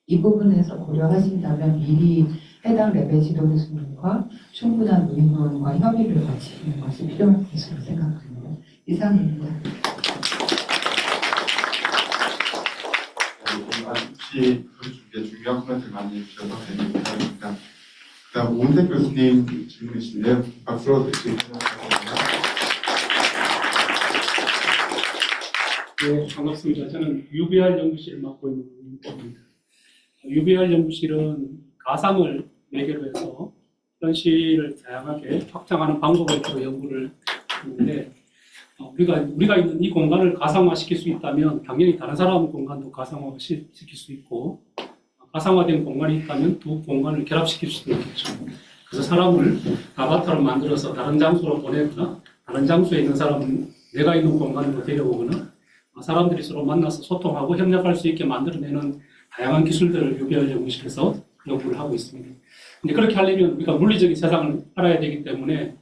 이 부분에서 고려하신다면 미리 해당 랩의 지도 교수님과 충분한 의논과 협의를 거치는 것이 필요할 것으로 생각합니다. 이상입니다. 혹시 준비에 중요한 코멘트를 많이 해주셔서 감사합니다. 그다음 오은택 교수님 질문이신데요. 박수로 드리겠습니다. 네, 반갑습니다. 저는 UBR 연구실을 맡고 있는 분입니다. UBR 연구실은 가상을 매개로 해서 현실을 다양하게 확장하는 방법을 주로 연구를 하는데 우리가 있는 이 공간을 가상화시킬 수 있다면 당연히 다른 사람 공간도 가상화시킬 수 있고 가상화된 공간이 있다면 두 공간을 결합시킬 수도 있겠죠. 그래서 사람을 아바타로 만들어서 다른 장소로 보내거나 다른 장소에 있는 사람은 내가 있는 공간으로 데려오거나 사람들이 서로 만나서 소통하고 협력할 수 있게 만들어내는 다양한 기술들을 UBR 연구실에서 연구를 하고 있습니다. 근데 그렇게 하려면 우리가 물리적인 세상을 알아야 되기 때문에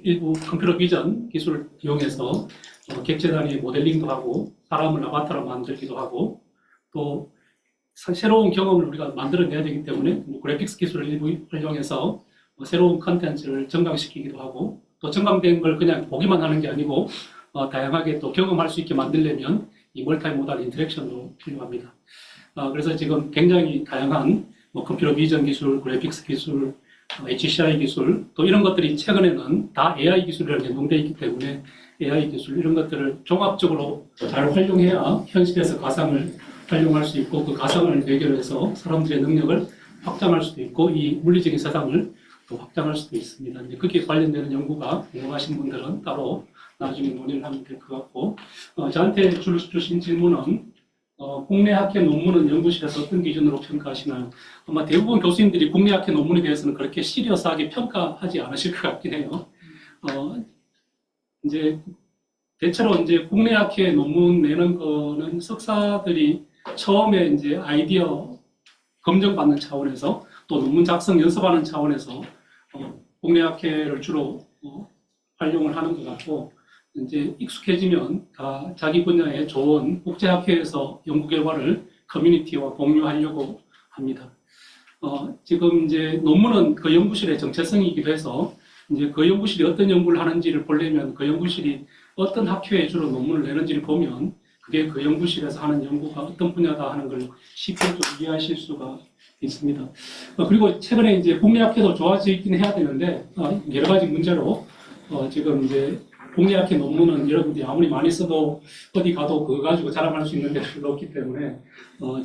일부 컴퓨터 비전 기술을 이용해서 객체 단위 모델링도 하고 사람을 아바타로 만들기도 하고 또 새로운 경험을 우리가 만들어내야 되기 때문에 그래픽스 기술을 일부 활용해서 새로운 컨텐츠를 증강시키기도 하고 또 증강된 걸 그냥 보기만 하는 게 아니고 다양하게 또 경험할 수 있게 만들려면 이 멀티모달 인터랙션도 필요합니다. 그래서 지금 굉장히 다양한 컴퓨터 비전 기술, 그래픽스 기술, HCI 기술 또 이런 것들이 최근에는 다 AI 기술이랑 연동되어 있기 때문에 AI 기술 이런 것들을 종합적으로 잘 활용해야 현실에서 가상을 활용할 수 있고 그 가상을 매개로 해서 사람들의 능력을 확장할 수도 있고 이 물리적인 세상을 또 확장할 수도 있습니다. 이제 거기에 관련되는 연구가 궁금하신 분들은 따로 나중에 논의를 하면 될 것 같고 저한테 주신 질문은 국내 학회 논문은 연구실에서 어떤 기준으로 평가하시나요? 아마 대부분 교수님들이 국내 학회 논문에 대해서는 그렇게 시리어스하게 평가하지 않으실 것 같긴 해요. 이제 대체로 이제 국내 학회 논문 내는 거는 석사들이 처음에 이제 아이디어 검증받는 차원에서 또 논문 작성 연습하는 차원에서 국내 학회를 주로 활용을 하는 것 같고 이제 익숙해지면 다 자기 분야에 좋은 국제학회에서 연구 결과를 커뮤니티와 공유하려고 합니다. 지금 이제 논문은 그 연구실의 정체성이기도 해서 이제 그 연구실이 어떤 연구를 하는지를 보려면 그 연구실이 어떤 학회에 주로 논문을 내는지를 보면 그게 그 연구실에서 하는 연구가 어떤 분야다 하는 걸 쉽게 좀 이해하실 수가 있습니다. 그리고 최근에 이제 국내 학회도 좋아지긴 해야 되는데 여러 가지 문제로 지금 이제 국내 학회 논문은 여러분들이 아무리 많이 써도 어디 가도 그거 가지고 자랑할 수 있는 데 별로 없기 때문에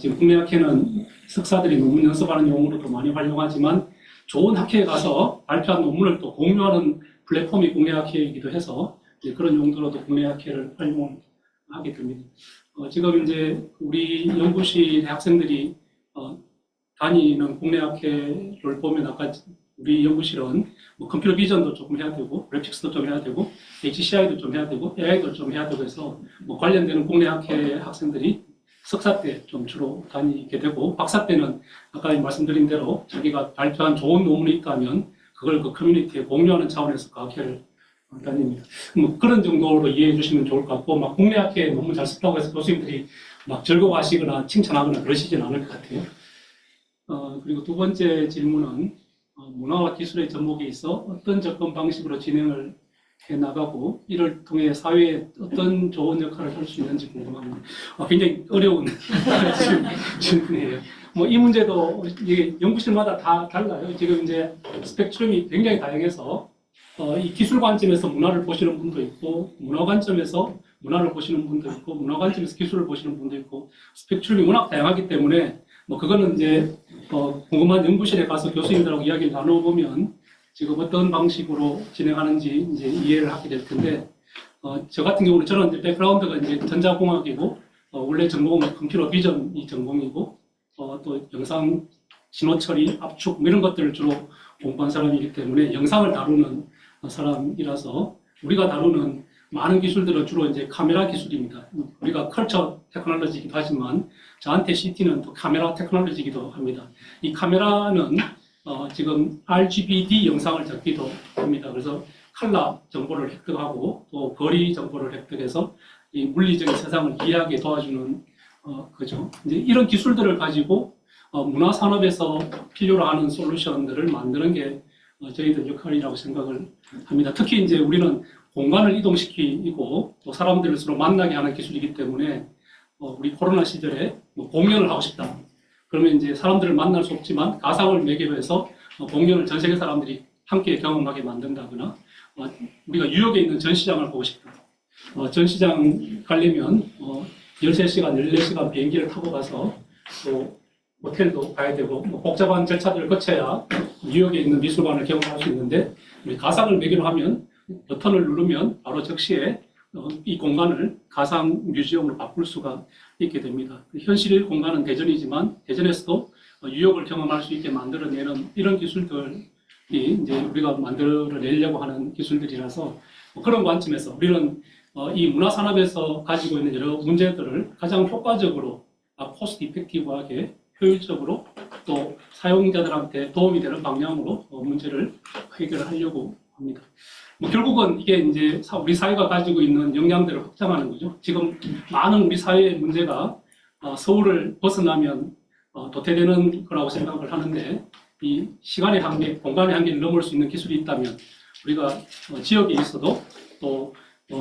지금 국내 학회는 석사들이 논문 연습하는 용으로도 많이 활용하지만 좋은 학회에 가서 발표한 논문을 또 공유하는 플랫폼이 국내 학회이기도 해서 그런 용도로도 국내 학회를 활용하게 됩니다. 지금 이제 우리 연구실 학생들이 다니는 국내 학회를 보면 아까 우리 연구실은 컴퓨터 비전도 조금 해야 되고 그래픽스도 좀 해야 되고 HCI도 좀 해야 되고 AI도 좀 해야 되고 해서 관련되는 국내 학회 학생들이 석사 때 좀 주로 다니게 되고 박사 때는 아까 말씀드린 대로 자기가 발표한 좋은 논문이 있다면 그걸 그 커뮤니티에 공유하는 차원에서 그 학회를 다닙니다. 그런 정도로 이해해 주시면 좋을 것 같고 막 국내 학회에 논문 잘 썼다고 해서 교수님들이 막 즐거워하시거나 칭찬하거나 그러시진 않을 것 같아요. 그리고 두 번째 질문은 문화와 기술의 접목에 있어 어떤 접근 방식으로 진행을 해나가고 이를 통해 사회에 어떤 좋은 역할을 할 수 있는지 궁금합니다. 굉장히 어려운 질문이에요. 이 문제도 이게 연구실마다 다 달라요. 지금 이제 스펙트럼이 굉장히 다양해서 이 기술 관점에서 문화를 보시는 분도 있고 문화 관점에서 문화를 보시는 분도 있고 문화 관점에서 기술을 보시는 분도 있고 스펙트럼이 워낙 다양하기 때문에 그거는 이제 궁금한 연구실에 가서 교수님들하고 이야기를 나눠보면 지금 어떤 방식으로 진행하는지 이제 이해를 하게 될 텐데 저 같은 경우는 저는 이제 백그라운드가 이제 전자공학이고 원래 전공은 컴퓨터 비전이 전공이고 또 영상 신호 처리, 압축 이런 것들을 주로 공부한 사람이기 때문에 영상을 다루는 사람이라서 우리가 다루는 많은 기술들은 주로 이제 카메라 기술입니다. 우리가 컬처 테크놀로지이기도 하지만 저한테 CT는 또 카메라 테크놀로지이기도 합니다. 이 카메라는 지금 RGBD 영상을 잡기도 합니다. 그래서 컬러 정보를 획득하고 또 거리 정보를 획득해서 이 물리적인 세상을 이해하게 도와주는 거죠. 이제 이런 기술들을 가지고 문화 산업에서 필요로 하는 솔루션들을 만드는 게 저희들 역할이라고 생각을 합니다. 특히 이제 우리는 공간을 이동시키고 또 사람들을 서로 만나게 하는 기술이기 때문에 우리 코로나 시절에 뭐 공연을 하고 싶다. 그러면 이제 사람들을 만날 수 없지만 가상을 매개로 해서 공연을 전 세계 사람들이 함께 경험하게 만든다거나 우리가 뉴욕에 있는 전시장을 보고 싶다. 전시장 가려면 13시간, 14시간 비행기를 타고 가서 또 호텔도 가야 되고 복잡한 절차들을 거쳐야 뉴욕에 있는 미술관을 경험할 수 있는데 우리 가상을 매개로 하면 버튼을 누르면 바로 즉시에 이 공간을 가상 뮤지엄으로 바꿀 수가 있게 됩니다. 현실 공간은 대전이지만 대전에서도 뉴욕을 경험할 수 있게 만들어내는 이런 기술들이 이제 우리가 만들어내려고 하는 기술들이라서 그런 관점에서 우리는 이 문화산업에서 가지고 있는 여러 문제들을 가장 효과적으로 코스트 이펙티브하게 효율적으로 또 사용자들한테 도움이 되는 방향으로 문제를 해결하려고 합니다. 결국은 이게 이제 우리 사회가 가지고 있는 역량들을 확장하는 거죠. 지금 많은 우리 사회의 문제가 서울을 벗어나면 도태되는 거라고 생각을 하는데 이 시간의 한계, 공간의 한계를 넘을 수 있는 기술이 있다면 우리가 지역에 있어도 또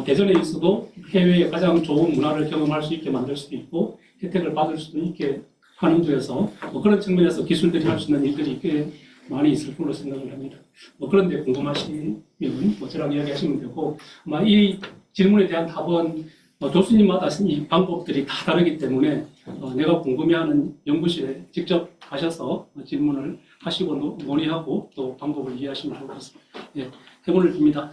대전에 있어도 해외의 가장 좋은 문화를 경험할 수 있게 만들 수도 있고 혜택을 받을 수도 있게 하는 쪽에서 그런 측면에서 기술들이 할 수 있는 일들이 꽤 많이 있을 걸로 생각을 합니다. 그런데 궁금하시면 저랑 이야기하시면 되고 아마 이 질문에 대한 답은 교수님마다 이 방법들이 다 다르기 때문에 내가 궁금해하는 연구실에 직접 가셔서 질문을 하시고 논의하고 또 방법을 이해하시면 좋을 것 같습니다. 예, 행운을 빕니다.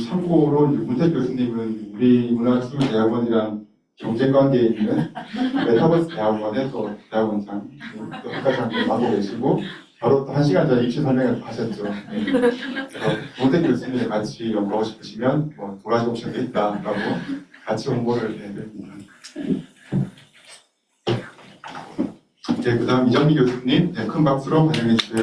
참고로 문택 교수님은 우리 문화기술대학원이랑 경쟁 관계에 있는 메타버스 대학원의 또 대학원장, 또 학과장을 맡고 계시고 바로 또 1시간 전에 입시 설명을 하셨죠. 네. 그래서 문택 교수님 같이 연구하고 싶으시면 두 가지 옵션도 있다라고 같이 홍보를 해드립니다. 네, 그 다음 이정미 교수님 큰 박수로 환영해 주세요.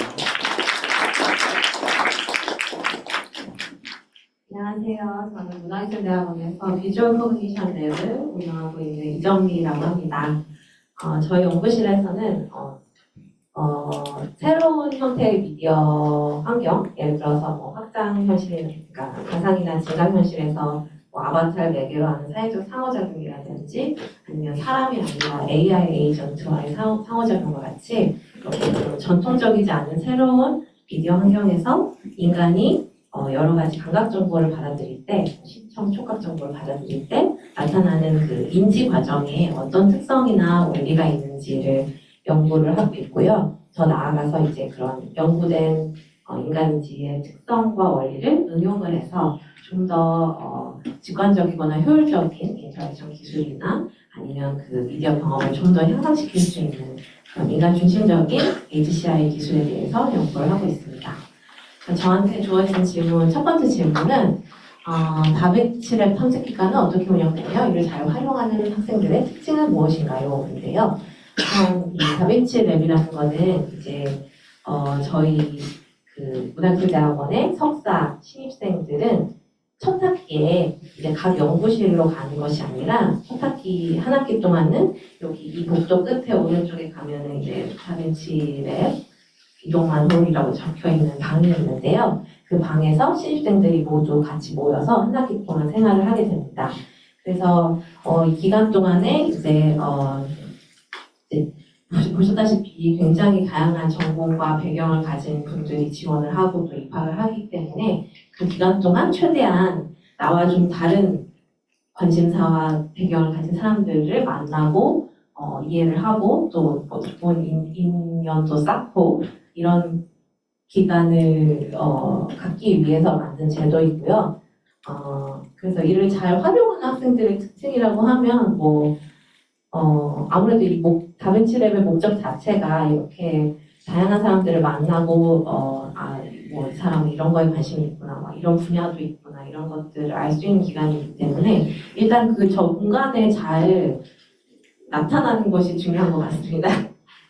안녕하세요. 저는 문화기술대학원에서 비주얼 커뮤니케이션 랩을 운영하고 있는 이정미라고 합니다. 저희 연구실에서는 새로운 형태의 미디어 환경, 예를 들어서 확장 현실이니까 가상이나 증강 현실에서 아바타를 매개로 하는 사회적 상호작용이라든지 아니면 사람이 아니라 AI 에이전트와의 상호작용과 같이 이렇게 전통적이지 않은 새로운 미디어 환경에서 인간이 여러 가지 감각 정보를 받아들일 때, 시청, 촉각 정보를 받아들일 때 나타나는 그 인지 과정에 어떤 특성이나 원리가 있는지를 연구를 하고 있고요. 더 나아가서 이제 그런 연구된 인간인지의 특성과 원리를 응용을 해서 좀 더 직관적이거나 효율적인 인터랙션 기술이나 아니면 그 미디어 경험을 좀 더 향상시킬 수 있는 그런 인간 중심적인 HCI 기술에 대해서 연구를 하고 있습니다. 저한테 주어진 질문, 첫 번째 질문은 다빈치랩 탐색 기관은 어떻게 운영되며 이를 잘 활용하는 학생들의 특징은 무엇인가요? 인데요. 이 다빈치랩이라는 거는 이제 저희 그 문화기술대학원의 석사 신입생들은 첫 학기에 이제 각 연구실로 가는 것이 아니라 첫 학기 한 학기 동안은 여기 이 복도 끝에 오른쪽에 가면은 이제 다빈치랩 이동만 홀이라고 적혀 있는 방이 있는데요. 그 방에서 신입생들이 모두 같이 모여서 한 학기 동안 생활을 하게 됩니다. 그래서 이 기간 동안에 이제 보셨다시피 굉장히 다양한 전공과 배경을 가진 분들이 지원을 하고 또 입학을 하기 때문에 그 기간 동안 최대한 나와 좀 다른 관심사와 배경을 가진 사람들을 만나고 이해를 하고 또 좋은 인연도 쌓고 이런 기간을 갖기 위해서 만든 제도이고요. 그래서 이를 잘 활용하는 학생들의 특징이라고 하면 아무래도 이 다빈치랩의 목적 자체가 이렇게 다양한 사람들을 만나고 뭐 이 사람은 이런 거에 관심이 있구나, 막 이런 분야도 있구나 이런 것들을 알 수 있는 기간이기 때문에 일단 저 공간에 잘 나타나는 것이 중요한 것 같습니다.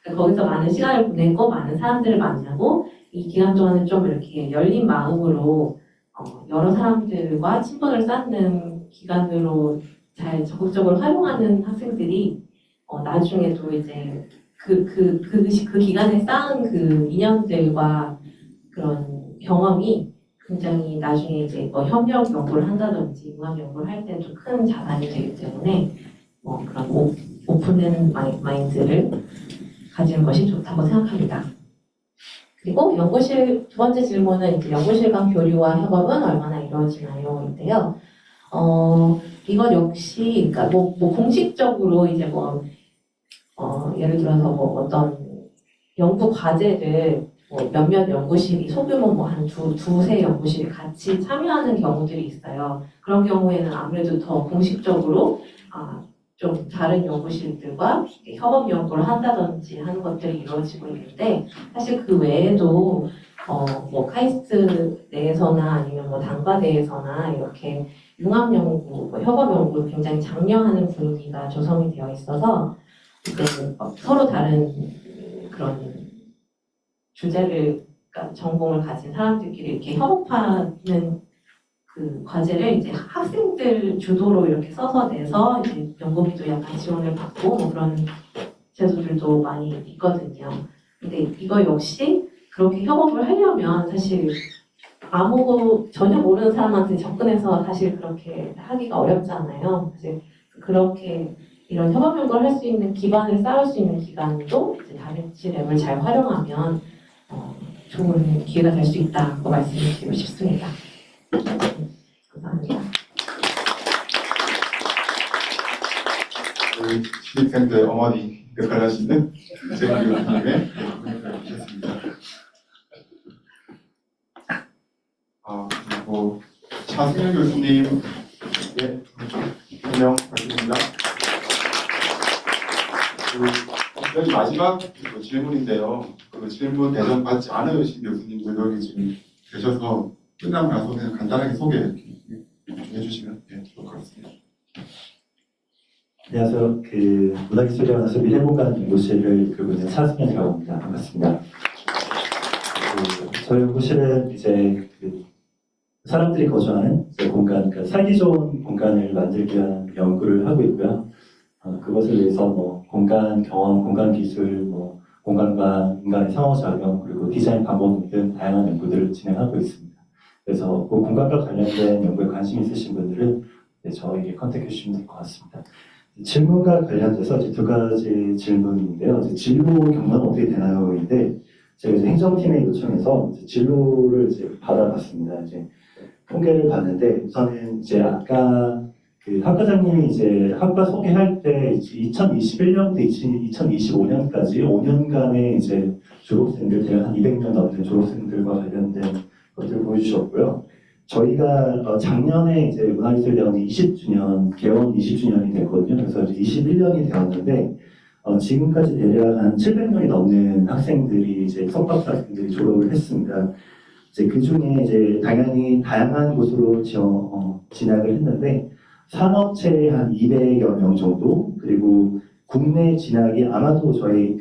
그러니까 거기서 많은 시간을 보내고 많은 사람들을 만나고 이 기간 동안은 좀 이렇게 열린 마음으로 여러 사람들과 친분을 쌓는 기간으로 잘 적극적으로 활용하는 학생들이 나중에도 이제 그 기간에 쌓은 그 인연들과 그런 경험이 굉장히 나중에 이제 뭐 협력 연구를 한다든지 융합 연구를 할 때 좀 큰 자산이 되기 때문에 그런 오픈된 마인드를 가지는 것이 좋다고 생각합니다. 그리고 연구실 두 번째 질문은 이제 연구실 간 교류와 협업은 얼마나 이루어지나요?인데요. 이건 역시 그러니까 뭐 공식적으로 이제 예를 들어서 어떤 연구 과제를 몇몇 연구실이 소규모 한 두세 연구실이 같이 참여하는 경우들이 있어요. 그런 경우에는 아무래도 더 공식적으로 좀 다른 연구실들과 협업 연구를 한다든지 하는 것들이 이루어지고 있는데 사실 그 외에도 카이스트 내에서나 아니면 단과 내에서나 이렇게 융합 연구, 협업 연구를 굉장히 장려하는 분위기가 조성이 되어 있어서 이제 서로 다른 그런 주제를 그러니까 전공을 가진 사람들끼리 이렇게 협업하는 그 과제를 이제 학생들 주도로 이렇게 써서 내서 이제 연구비도 약간 지원을 받고 그런 제도들도 많이 있거든요. 근데 이거 역시 그렇게 협업을 하려면 사실 전혀 모르는 사람한테 접근해서 사실 그렇게 하기가 어렵잖아요. 사실 그렇게 이런 협업 연구를 할 수 있는 기반을 쌓을 수 있는 기간도 이제 다빈치 랩을 잘 활용하면 좋은 기회가 될 수 있다고 말씀드리고 싶습니다. 감사합니다. 신입생들 어머니 역할을 하시는 이재규 교수님의 분석을 주셨습니다. 그리고 차승현 교수님 설명 부탁드립니다. 여기 마지막 질문인데요. 그 질문 대전 받지 않으신 교수님들 여기 지금 계셔서 끝나고 나서 그냥 간단하게 소개 해주시면 좋을 것 같습니다. 안녕하세요. 문화기술대학원에서 미래공간 연구실을 이끌고 있는 차승현이라고 합니다. 반갑습니다. 저희 연구실은 이제 사람들이 거주하는 공간, 그러니까 살기 좋은 공간을 만들기 위한 연구를 하고 있고요. 그것을 위해서 공간 경험, 공간 기술, 공간과 인간의 상호작용, 그리고 디자인 방법 등 다양한 연구들을 진행하고 있습니다. 그래서 그 공간과 관련된 연구에 관심 있으신 분들은 저에게 컨택해 주시면 될 것 같습니다. 질문과 관련돼서 이제 두 가지 질문인데요. 진로 경로는 어떻게 되나요?인데 제가 이제 행정팀에 요청해서 진로를 이제 받아봤습니다. 이제 통계를 봤는데 우선은 이제 아까 학과장님이 이제 학과 소개할 때 2021년부터 2025년까지 5년간의 이제 졸업생들 대략 한 200명 넘는 졸업생들과 관련된 것들을 보여주셨고요. 저희가 작년에 이제 문화기술대학원이 20주년, 개원 20주년이 됐거든요. 그래서 이제 21년이 되었는데, 지금까지 대략 한 700명이 넘는 학생들이 이제 석박사 학생들이 졸업을 했습니다. 이제 그 중에 이제 당연히 다양한 곳으로 진학을 했는데, 산업체에 한 200여 명 정도, 그리고 국내 진학이 아마도 저희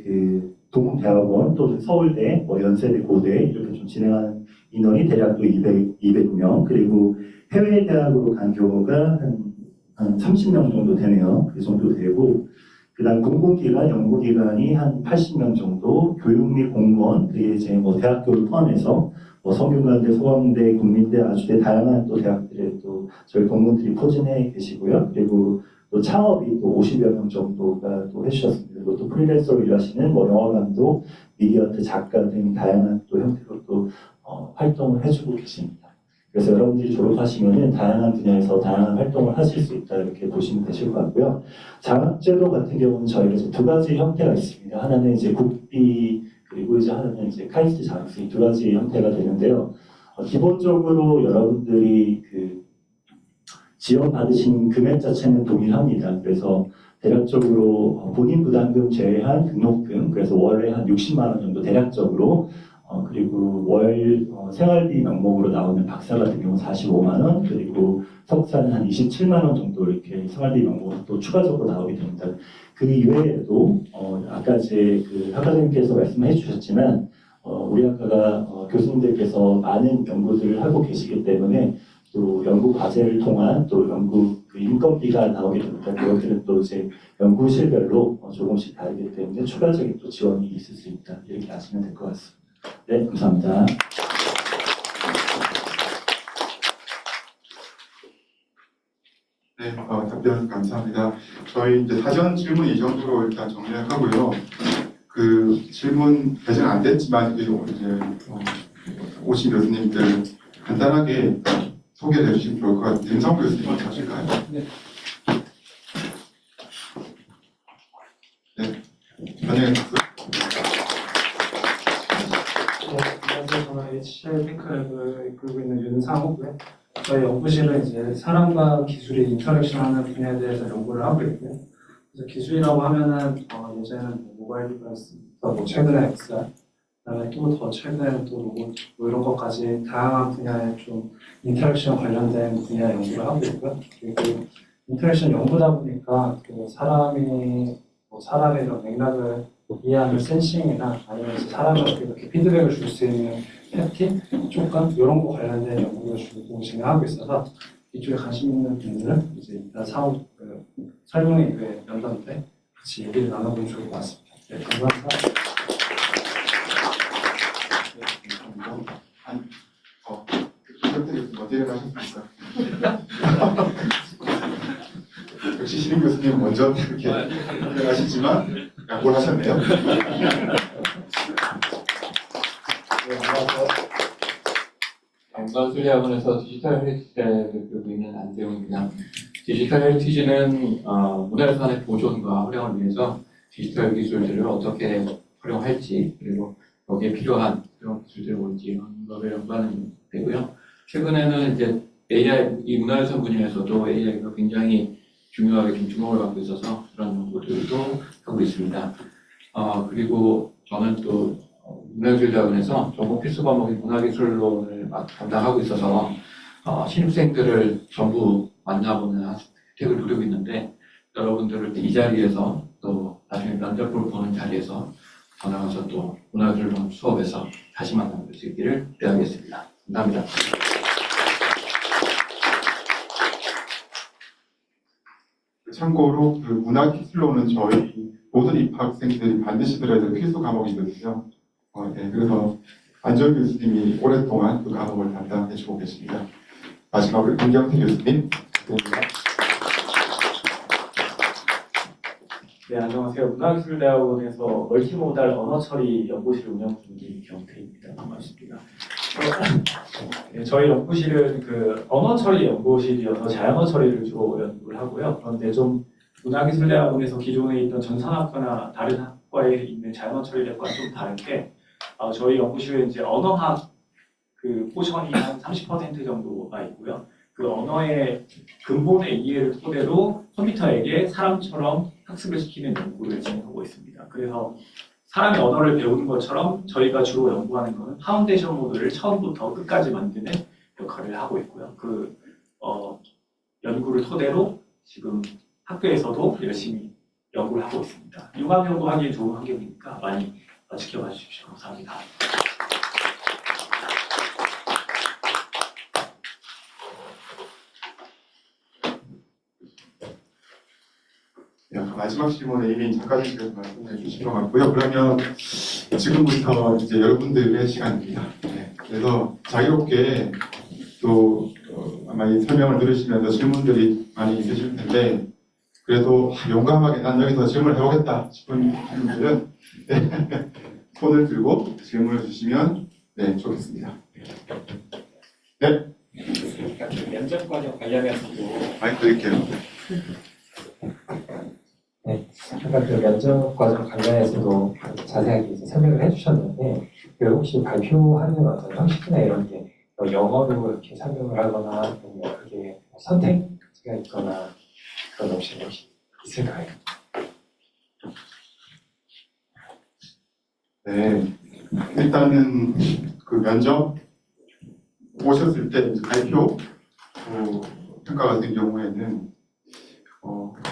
동대학원 또는 서울대, 연세대, 고대 이렇게 좀 진행한 인원이 대략 또 200명, 그리고 해외 대학으로 간 경우가 한 30명 정도 되네요. 그 정도 되고, 그 다음 공공기관, 연구기관이 한 80명 정도, 교육 및 공무원, 그게 이제 대학교를 포함해서 성균관대, 소아대, 국민대, 아주대 다양한 또 대학들에 또 저희 동문들이 포진해 계시고요. 그리고 또 창업이 또 50여 명 정도가 또 해주셨습니다. 그리고 또 프리랜서로 일하시는 영화 감독, 미디어아트 작가 등 다양한 또 형태로 또 활동을 해주고 계십니다. 그래서 여러분들이 졸업하시면은 다양한 분야에서 다양한 활동을 하실 수 있다 이렇게 보시면 되실 것 같고요. 장학제도 같은 경우는 저희가 이제 두 가지 형태가 있습니다. 하나는 이제 국비 그리고 이제 하나는 이제 카이스트 장학생 두 가지 형태가 되는데요. 기본적으로 여러분들이 지원 받으신 금액 자체는 동일합니다. 그래서 대략적으로 본인 부담금 제외한 등록금, 그래서 월에 한 60만 원 정도 대략적으로, 그리고 월 생활비 명목으로 나오는 박사 같은 경우 45만 원, 그리고 석사는 한 27만 원 정도 이렇게 생활비 명목으로 또 추가적으로 나오게 됩니다. 그 이외에도 아까 이제 그 학과장님께서 말씀해 주셨지만 우리 학과가 교수님들께서 많은 연구들을 하고 계시기 때문에 또 연구 과제를 통한 또 연구 그 인건비가 나오게 됩니다. 그것들은 또 이제 연구실별로 조금씩 다르기 때문에 추가적인 또 지원이 있을 수 있다. 이렇게 아시면 될 것 같습니다. 네, 감사합니다. 네, 답변 감사합니다. 저희 이제 사전 질문 이 정도로 일단 정리를 하고요. 그 질문 배정 안 됐지만 이제 오신 교수님들 간단하게 소개를 해주시면 좋을 것 같아요. 임성구 교수님 먼저 하실까요? 네. 네, 반영해 주세요. 안녕하세요. 저는 HCL 핑크랩을 이끌고 있는 윤상호고요. 저희 연구실은 이제 사람과 기술이 인터랙션하는 분야에 대해서 연구를 하고 있고요. 그래서 기술이라고 하면은 예전에는 모바일 디바이스부터 최근에 XR, 그다음에 또 더 최근에는 또 로봇 이런 것까지 다양한 분야에 좀 인터랙션 관련된 분야 연구를 하고 있고요. 그리고 인터랙션 연구다 보니까 그 사람의 이런 맥락을 이해하는 센싱이나 아니면 사람한테 이렇게 피드백을 줄 수 있는 햅틱, 촉감 이런 거 관련된 연구를 주로 진행하고 있어서 이쪽에 관심 있는 분들은 이제 일단 사업 설명회 연단 때 같이 얘기를 나눠보면 좋을 것 같습니다. 네, 감사합니다. 이것들이 먼저 일어나셨습니까? 역시 신임 교수님 먼저 이렇게 일어나시지만 양보를 하셨네요. 연관술리학원에서 디지털 헤리티지를 배우고 있는 안재웅입니다. 디지털 헤리티지는 문화유산의 보존과 활용을 위해서 디지털 기술들을 어떻게 활용할지, 그리고 여기에 필요한 그런 기술들이 뭔지 이런 것을 연구하는 데고요. 최근에는 이제 AI, 이 문화유산 분야에서도 AI가 굉장히 중요하게 좀 주목을 받고 있어서 그런 연구들도 하고 있습니다. 그리고 저는 또 문화예술대학원에서 전공 필수 과목인 문화기술론을 담당하고 있어서 신입생들을 전부 만나보는 혜택을 누리고 있는데 여러분들을 이 자리에서 또 나중에 면접을 보는 자리에서 더 나가서 또 문화기술론 수업에서 다시 만나볼 수 있기를 기대하겠습니다. 감사합니다. 참고로 그 문화기술론은 저희 모든 입학생들이 반드시 들어야 될 필수 과목이거든요. 네, 그래서 안정 교수님이 오랫동안 그 과목을 담당해주고 계십니다. 마지막으로 김경태 교수님. 네, 안녕하세요. 문화기술대학원에서 멀티모달 언어처리 연구실 운영 중인 김경태입니다. 반갑습니다. 네, 저희 연구실은 그 언어처리 연구실이어서 자연어 처리를 주로 연구를 하고요. 그런데 좀 문화기술대학원에서 기존에 있던 전산학과나 다른 학과에 있는 자연어 처리학과는 좀 다른게 저희 연구실은 이제 언어학 그 포션이 한 30% 정도가 있고요. 그 언어의 근본의 이해를 토대로 컴퓨터에게 사람처럼 학습을 시키는 연구를 진행하고 있습니다. 그래서 사람의 언어를 배우는 것처럼 저희가 주로 연구하는 것은 파운데이션 모델을 처음부터 끝까지 만드는 역할을 하고 있고요. 그 연구를 토대로 지금 학교에서도 열심히 연구를 하고 있습니다. 융합연구 하기에 좋은 환경이니까 많이 지켜봐 주십시오. 감사합니다. 네, 마지막 질문에 이미 작가님께서 말씀해 주신 것 같고요. 그러면 지금부터 이제 여러분들의 시간입니다. 네, 그래서 자유롭게 또 아마 이 설명을 들으시면서 질문들이 많이 있으실 텐데 그래도 용감하게 난 여기서 질문을 해보겠다 싶은 분들은 네, 손을 들고 질문을 주시면 네, 좋겠습니다. 네. 면접 과정 관련해서도 마이크 드릴게요. 아까 그 면접 과정 관련해서도 자세하게 이제 설명을 해주셨는데, 그 혹시 발표하는 어떤 형식이나 이런 게 영어로 이렇게 설명을 하거나, 아니면 그게 선택지가 있거나, 그런 혹시 있을까요? 네, 일단은 그 면접 오셨을 때 이제 발표 평가 같은 경우에는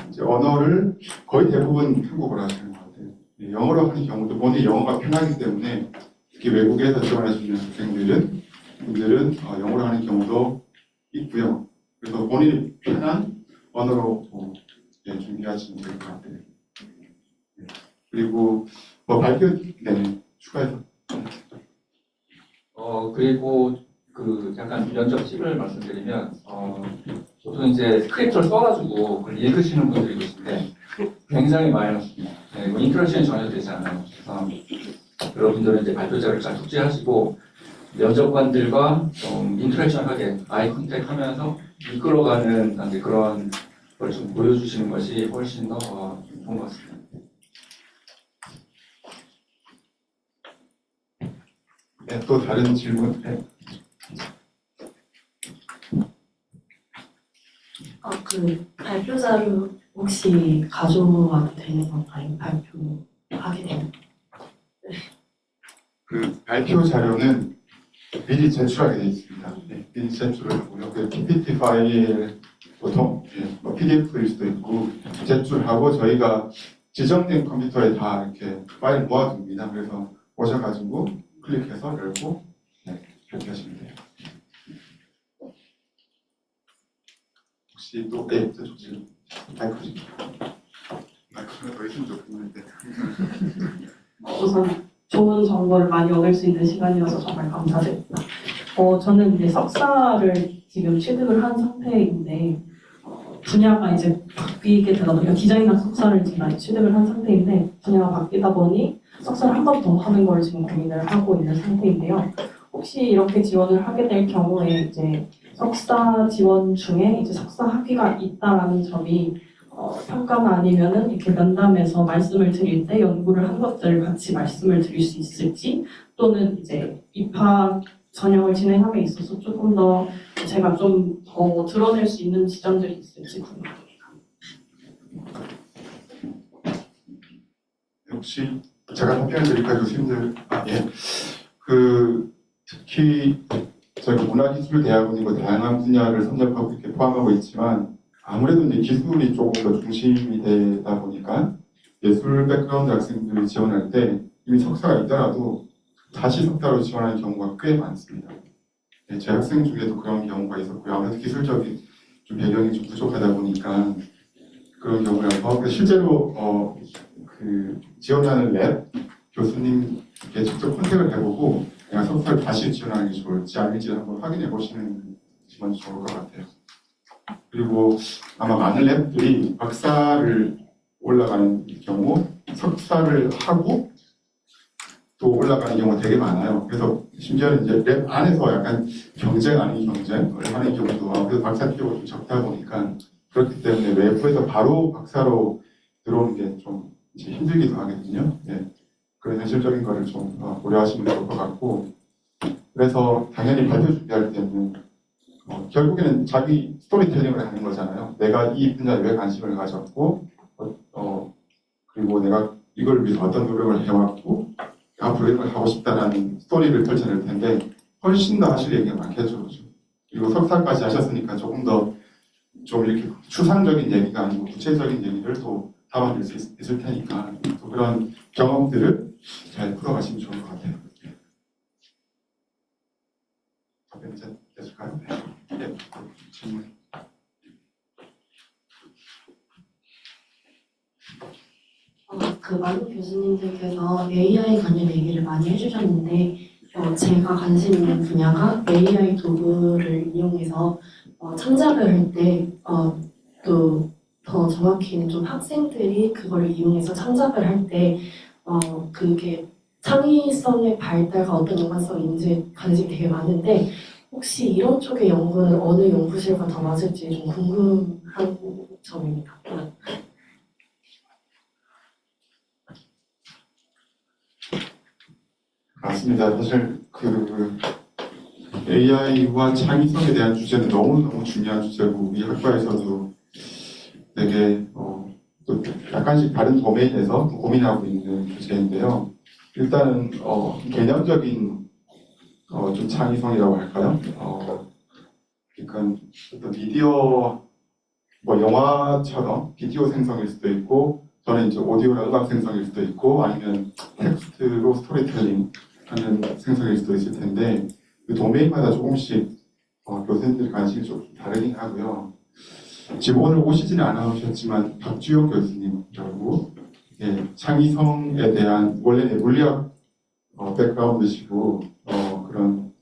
이제 언어를 거의 대부분 한국어로 하시는 것 같아요. 영어로 하는 경우도 본인이 영어가 편하기 때문에 특히 외국에서 지원하시는 학생들은 영어로 하는 경우도 있고요. 그래서 본인이 편한 언어로 준비하시면 될 것 같아요. 네. 그리고 발표 추가해서 그리고 그 약간 면접 팁을 말씀드리면 보통 이제 스크립트를 써가지고 그걸 읽으시는 분들이 계신데 굉장히 마이너스입니다. 네, 인트로덕션이 전혀 되지 않아요. 그래서 여러분들은 이제 발표자를 잘 숙지하시고 면접관들과 좀 인터랙션하게 아이 컨택하면서 이끌어가는 이제 그런 걸 좀 보여주시는 것이 훨씬 더 좋은 것 같습니다. 네, 또 다른 질문. 네. 그 발표 자료 혹시 가져와도 되는 건가요? 발표하게 되면? 그 발표 자료는 미리 제출하게 되어 있습니다. 네, 미리 제출을 하고요. 그 PPT 파일 보통 PDF일 수도 있고 제출하고 저희가 지정된 컴퓨터에 다 이렇게 파일 모아둡니다. 그래서 오셔가지고 클릭해서 열고 그렇게 하시면 돼요. 혹시 또 지금 마이크가 더 있으면 좋겠는데. 우선 좋은 정보를 많이 얻을 수 있는 시간이어서 정말 감사드립니다. 저는 이제 석사를 지금 취득을 한 상태인데 분야가 이제 바뀌게 되다 보니까 디자인학 석사를 제가 취득을 한 상태인데 분야가 바뀌다 보니 석사를 한 번 더 하는 걸 지금 고민을 하고 있는 상태인데요. 혹시 이렇게 지원을 하게 될 경우에 이제 석사 지원 중에 이제 석사 학위가 있다라는 점이 평가가 아니면은 이렇게 면담에서 말씀을 드릴 때 연구를 한 것들을 같이 말씀을 드릴 수 있을지 또는 이제 입학 전형을 진행함에 있어서 조금 더 제가 좀 더 드러낼 수 있는 지점들이 있을지 궁금합니다. 혹시 제가 답변을 드릴까요, 교수님들? 특히 저희 문화기술대학원이고 다양한 분야를 섭렵하고 이렇게 포함하고 있지만 아무래도 이제 기술이 조금 더 중심이 되다 보니까 예술 백그라운드 학생들이 지원할 때 이미 석사가 있더라도 다시 석사로 지원하는 경우가 꽤 많습니다. 네, 제 학생 중에도 그런 경우가 있었고요. 아무래도 기술적인 좀 배경이 좀 부족하다 보니까 그런 경우라서 실제로 지원하는 랩 교수님께 직접 컨택을 해보고 내가 석사를 다시 지원하는 게 좋을지 아닐지 한번 확인해 보시는 게 좋을 것 같아요. 그리고 아마 많은 랩들이 박사를 올라가는 경우 석사를 하고 또 올라가는 경우가 되게 많아요. 그래서 심지어는 이제 랩 안에서 약간 경쟁 아닌 경쟁을 하는 경우도 많고 그래서 박사 필요가 좀 적다 보니까 그렇기 때문에 외부에서 바로 박사로 들어오는 게 좀 힘들기도 하거든요. 네. 그런 현실적인 거를 좀 고려하시면 좋을 것 같고 그래서 당연히 발표 준비할 때는 결국에는 자기 스토리텔링을 하는 거잖아요. 내가 이 분야에 왜 관심을 가졌고 그리고 내가 이걸 위해서 어떤 노력을 해왔고 앞으로 이걸 하고 싶다라는 스토리를 펼쳐낼 텐데 훨씬 더 하실 얘기가 많겠죠. 그리고 석사까지 하셨으니까 조금 더 좀 이렇게 추상적인 얘기가 아니고 구체적인 얘기를 또 담아낼 수 있을 테니까 또 그런 경험들을 잘 풀어가시면 좋을 것 같아요. 답변이 됐을까요? 네. 질문. 많은 교수님들께서 AI 관련 얘기를 많이 해주셨는데 제가 관심 있는 분야가 AI 도구를 이용해서 창작을 할 때 또 더 정확히는 좀 학생들이 그걸 이용해서 창작을 할 때 그게 창의성의 발달과 어떤 연관성인지 관심이 되게 많은데 혹시 이런 쪽의 연구는 어느 연구실과 더 맞을지 좀 궁금한 점입니다. 맞습니다. 사실 AI와 창의성에 대한 주제는 너무너무 중요한 주제고 우리 학과에서도 되게 또 약간씩 다른 도메인에서 또 고민하고 있는 주제인데요. 일단은 개념적인 좀 창의성이라고 할까요? 그러니까 어떤 미디어 뭐 영화처럼 비디오 생성일 수도 있고, 저는 이제 오디오나 음악 생성일 수도 있고, 아니면 텍스트로 스토리텔링 하는 생성일 수도 있을 텐데, 그 도메인마다 조금씩 교수님들 관심이 좀 다르긴 하고요. 지금 오늘 오시지는 않으셨지만 박주영 교수님이라고, 예, 창의성에 대한 원래 물리학 백그라운드시고 그런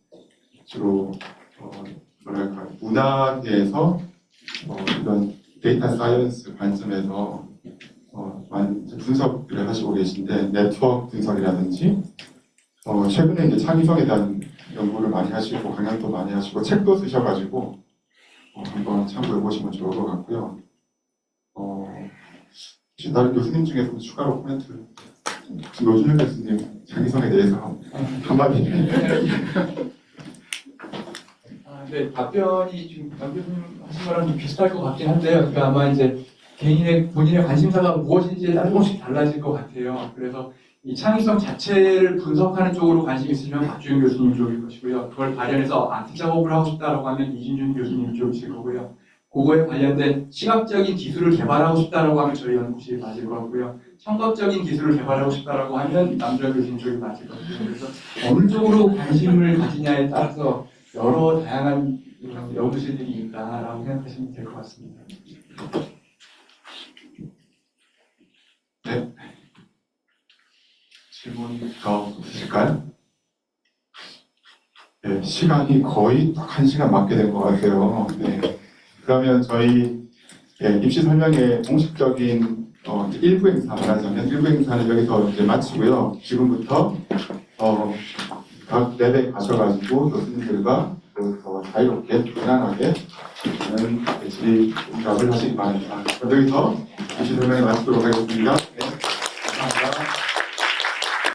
주로 뭐랄까 문학에서 이런 데이터 사이언스 관점에서 많은 분석들을 하시고 계신데, 네트워크 분석이라든지 최근에 이제 창의성에 대한 연구를 많이 하시고 강연도 많이 하시고 책도 쓰셔가지고 한번 참고해 보시면 좋을 것 같고요. 혹시 다른 교수님 중에서 추가로 코멘트를, 노준현 교수님 창의성에 대해서 한마디. 네, 답변이 지금 남 교수님 하신 거랑 좀 비슷할 것 같긴 한데요. 그러니까 아마 이제 본인의 관심사가 무엇인지에 따라 조금씩 달라질 것 같아요. 그래서 이 창의성 자체를 분석하는 쪽으로 관심이 있으면 박주영 교수님 쪽일 것이고요. 그걸 발현해서 아트 작업을 하고 싶다라고 하면 이진준 교수님 쪽이실 거고요. 그거에 관련된 시각적인 기술을 개발하고 싶다라고 하면 저희 연구실이 맞을 거고요. 청각적인 기술을 개발하고 싶다라고 하면 남주현 교수님 쪽이 맞을 거고요. 그래서 어느 쪽으로 관심을 가지냐에 따라서 여러 다양한 연구실들이 있다라고 생각하시면 될 것 같습니다. 네. 질문 더 있으실까요? 네, 시간이 거의 딱 1시간 맞게 된 것 같아요. 네. 그러면 저희 입시 설명회 공식적인 1부 행사 말하자면 1부 행사는 여기서 이제 마치고요. 지금부터 각 랩에 가셔가지고 교수님들과 더 자유롭게 편안하게 질의응답을 하시기 바랍니다. 여기서 입시 설명회 마치도록 하겠습니다.